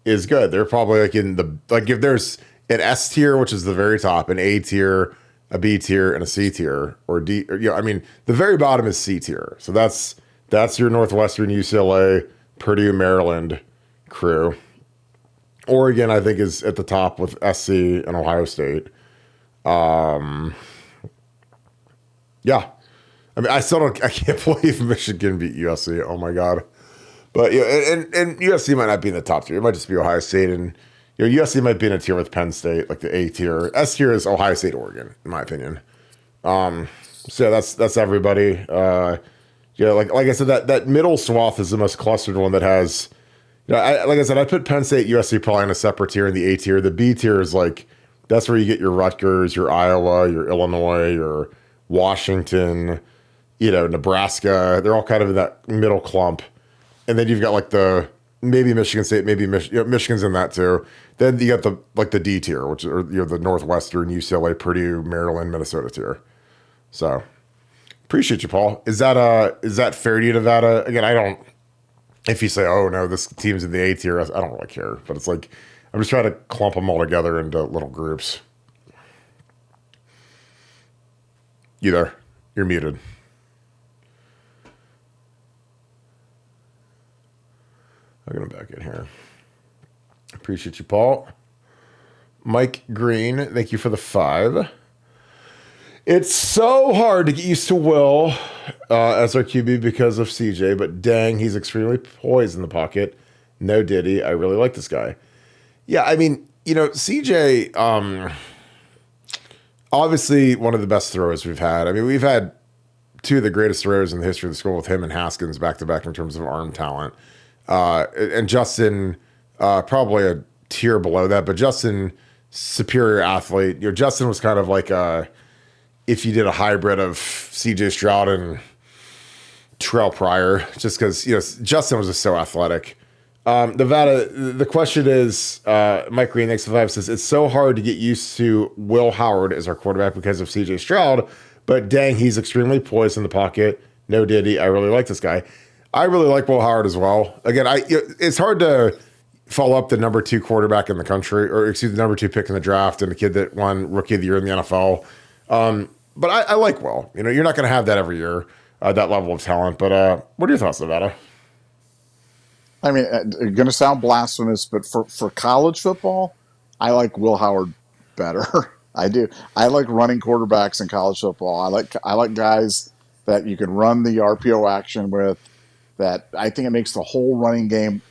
is good. They're probably like in the if there's an S tier, which is the very top, an A tier, a B tier, and a C tier, or D. I mean, the very bottom is C tier. So that's your Northwestern, UCLA, Purdue, Maryland crew. Oregon, I think, is at the top with SC and Ohio State. Yeah. I mean, I can't believe Michigan beat USC. Oh my God. But yeah, and USC might not be in the top tier. It might just be Ohio State, and USC might be in a tier with Penn State, like the A tier. S tier is Ohio State, Oregon, in my opinion. So that's everybody. Like I said, that middle swath is the most clustered one that has. Like I said, I put Penn State, USC probably in a separate tier in the A tier. The B tier is like that's where you get your Rutgers, your Iowa, your Illinois, your Washington, Nebraska. They're all kind of in that middle clump. And then you've got like the maybe Michigan State, maybe Michigan's in that too. Then you got the D tier, which are the Northwestern, UCLA, Purdue, Maryland, Minnesota tier. So appreciate you, Paul. Is that fair to you, Nevada? Again, I don't. If you say, oh no, this team's in the A tier, I don't really care. But it's like I'm just trying to clump them all together into little groups. You there? You're muted. I'll get him back in here. Appreciate you, Paul. Mike Green, thank you for the 5. It's so hard to get used to Will as our QB because of CJ, but dang, he's extremely poised in the pocket. No diddy. I really like this guy. Yeah, I mean, CJ, obviously one of the best throwers we've had. I mean, we've had 2 of the greatest throwers in the history of the school with him and Haskins back-to-back in terms of arm talent. And Justin, probably a tier below that, but Justin, superior athlete. Justin was kind of like if you did a hybrid of CJ Stroud and Terrell Pryor, just because Justin was just so athletic. Nevada, the question is, Mike Green, next to 5 says it's so hard to get used to Will Howard as our quarterback because of CJ Stroud, but dang, he's extremely poised in the pocket. No diddy. I really like this guy. I really like Will Howard as well. Again, it's hard to follow up the number 2 quarterback in the country, or excuse the number 2 pick in the draft, and the kid that won Rookie of the Year in the NFL. But I like Will. You're not going to have that every year, that level of talent. But what are your thoughts, Nevada? I mean, it's going to sound blasphemous, but for college football, I like Will Howard better. I do. I like running quarterbacks in college football. I like guys that you can run the RPO action with. That I think it makes the whole running game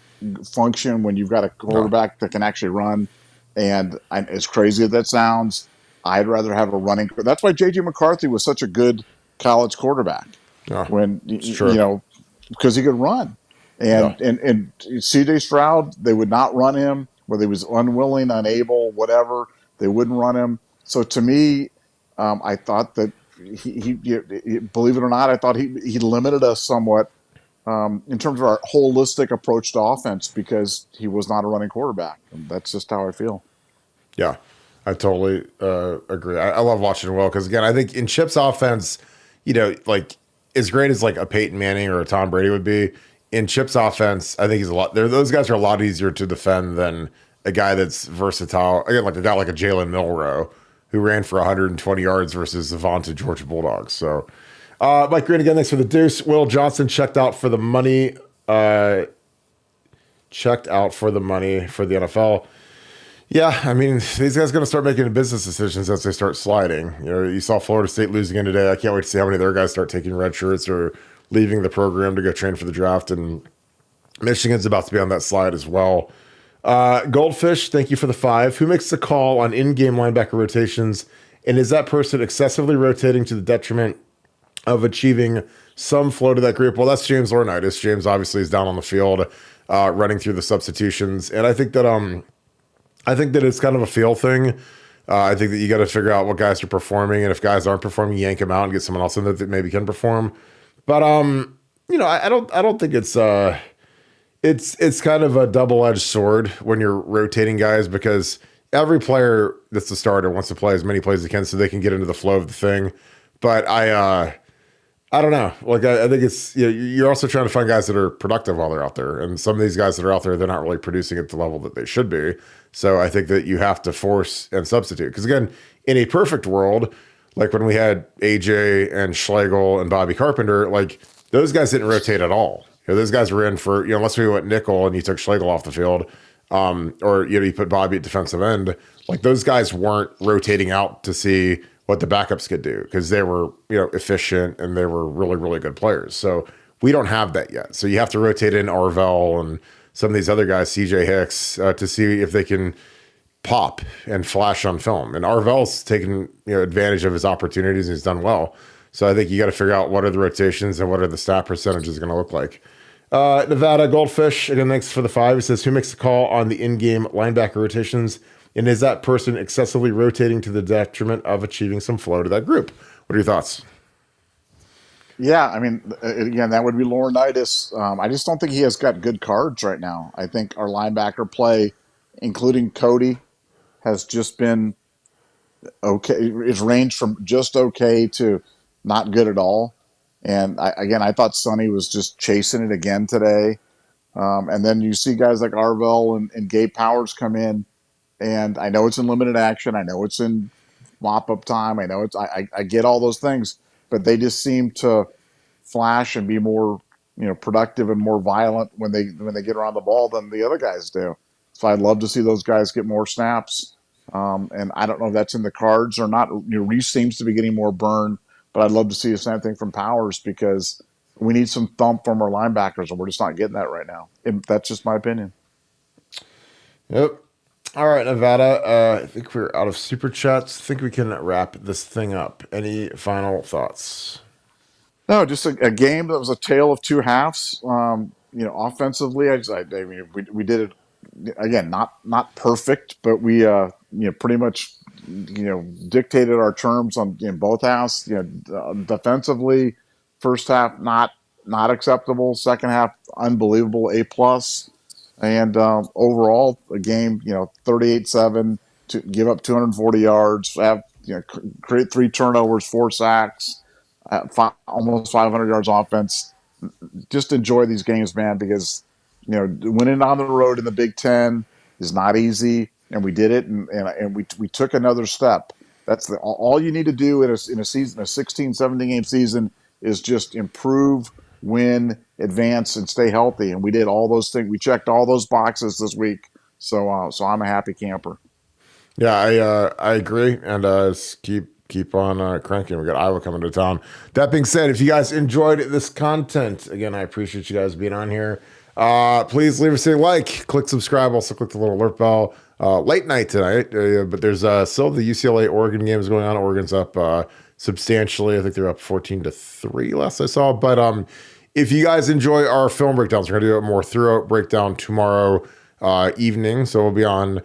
function when you've got a quarterback that can actually run. And as crazy as that sounds, I'd rather have a running. That's why J.J. McCarthy was such a good college quarterback because he could run. And C.J. Stroud, they would not run him, whether he was unwilling, unable, whatever. They wouldn't run him. So to me, I thought that he believe it or not, I thought he limited us somewhat. In terms of our holistic approach to offense, because he was not a running quarterback. And that's just how I feel. Yeah, I totally agree. I love watching Will because, again, I think in Chip's offense, like as great as like a Peyton Manning or a Tom Brady would be, in Chip's offense, I think he's a lot. Those guys are a lot easier to defend than a guy that's versatile. Again, like a guy like a Jalen Milroe who ran for 120 yards versus the vaunted Georgia Bulldogs. So. Mike Green again, thanks for the deuce. Will Johnson checked out for the money. Checked out for the money for the NFL. Yeah, I mean, these guys are going to start making business decisions as they start sliding. You saw Florida State losing again today. I can't wait to see how many of their guys start taking red shirts or leaving the program to go train for the draft. And Michigan's about to be on that slide as well. Goldfish, thank you for the 5. Who makes the call on in-game linebacker rotations? And is that person excessively rotating to the detriment of achieving some flow to that group? Well, that's James Laurinaitis. James obviously is down on the field, running through the substitutions, and I think that it's kind of a feel thing. I think that you got to figure out what guys are performing, and if guys aren't performing, yank them out and get someone else in that maybe can perform. But I don't think it's kind of a double-edged sword when you're rotating guys, because every player that's the starter wants to play as many plays as they can so they can get into the flow of the thing. But I don't know. Like I think it's you're also trying to find guys that are productive while they're out there, and some of these guys that are out there, they're not really producing at the level that they should be. So I think that you have to force and substitute. Because again, in a perfect world, like when we had AJ and Schlegel and Bobby Carpenter, like those guys didn't rotate at all. Those guys were in for unless we went nickel and you took Schlegel off the field, or you put Bobby at defensive end. Like those guys weren't rotating out to see what the backups could do because they were, efficient and they were really, really good players. So we don't have that yet. So you have to rotate in Arvell and some of these other guys, CJ Hicks, to see if they can pop and flash on film. And Arvell's taken advantage of his opportunities and he's done well. So I think you got to figure out what are the rotations and what are the snap percentages going to look like. Nevada Goldfish, again, thanks for the 5. It says, who makes the call on the in-game linebacker rotations? And is that person excessively rotating to the detriment of achieving some flow to that group? What are your thoughts? Yeah, I mean, again, that would be Laurinaitis. I just don't think he has got good cards right now. I think our linebacker play, including Cody, has just been okay. It's ranged from just okay to not good at all. And I thought Sonny was just chasing it again today. And then you see guys like Arvell and Gabe Powers come in, and I know it's in limited action. I know it's in mop-up time. I know I get all those things, but they just seem to flash and be more, productive and more violent when they get around the ball than the other guys do. So I'd love to see those guys get more snaps. And I don't know if that's in the cards or not. Reese seems to be getting more burn, but I'd love to see the same thing from Powers because we need some thump from our linebackers, and we're just not getting that right now. That's just my opinion. Yep. All right, Nevada. I think we're out of super chats. I think we can wrap this thing up. Any final thoughts? No, just a game that was a tale of two halves. Offensively, we did it again, not perfect, but we pretty much dictated our terms in both halves. Defensively, first half not acceptable, second half unbelievable, A+. And overall, a game 38-7 to give up 240 yards, have create 3 turnovers, 4 sacks, almost 500 yards offense. Just enjoy these games, man, because winning on the road in the Big Ten is not easy, and we did it, and we took another step. That's all you need to do in a season, a 16, 17 game season, is just improve, win, advance, and stay healthy. And we did all those things. We checked all those boxes this week. So I'm a happy camper. Yeah, I agree, and keep on cranking. We got Iowa coming to town. That being said, if you guys enjoyed this content, again, I appreciate you guys being on here. Please leave us a like, click subscribe, also click the little alert bell. Late night tonight, but there's still the UCLA Oregon game is going on. Oregon's up substantially. I think they're up 14-3 last I saw. But if you guys enjoy our film breakdowns, we're gonna do a more thorough breakdown tomorrow evening. So we'll be on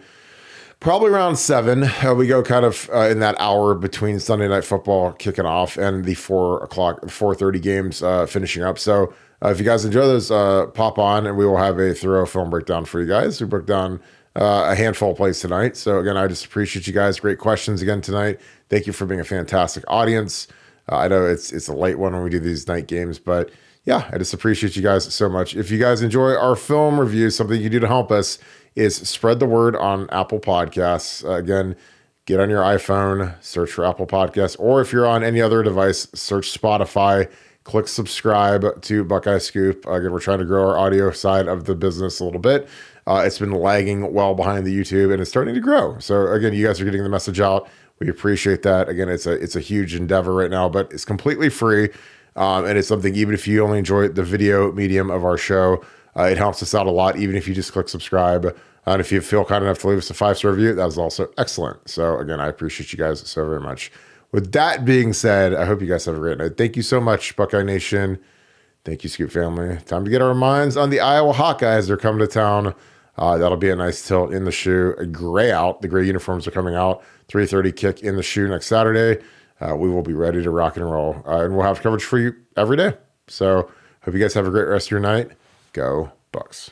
probably around 7. We go kind of in that hour between Sunday Night Football kicking off and the 4:30 games finishing up. So if you guys enjoy those, pop on and we will have a thorough film breakdown for you guys. We broke down a handful of plays tonight. So again, I just appreciate you guys. Great questions again tonight. Thank you for being a fantastic audience. I know it's a late one when we do these night games, but yeah, I just appreciate you guys so much. If you guys enjoy our film reviews, something you do to help us is spread the word on Apple Podcasts. Again, get on your iPhone, search for Apple Podcasts, or if you're on any other device, search Spotify, click subscribe to Buckeye Scoop. Again, we're trying to grow our audio side of the business a little bit. It's been lagging well behind the YouTube, and it's starting to grow. So again, you guys are getting the message out. We appreciate that. Again, it's a huge endeavor right now, but it's completely free. And it's something, even if you only enjoy the video medium of our show, it helps us out a lot, even if you just click subscribe. And if you feel kind enough to leave us a 5-star review, that is also excellent. So again, I appreciate you guys so very much. With that being said, I hope you guys have a great night. Thank you so much, Buckeye Nation. Thank you, Scoop family. Time to get our minds on the Iowa Hawkeyes. They're coming to town. That'll be a nice tilt in the shoe. A gray out. The gray uniforms are coming out. 3:30 kick in the shoe next Saturday. We will be ready to rock and roll. And we'll have coverage for you every day. So hope you guys have a great rest of your night. Go Bucks.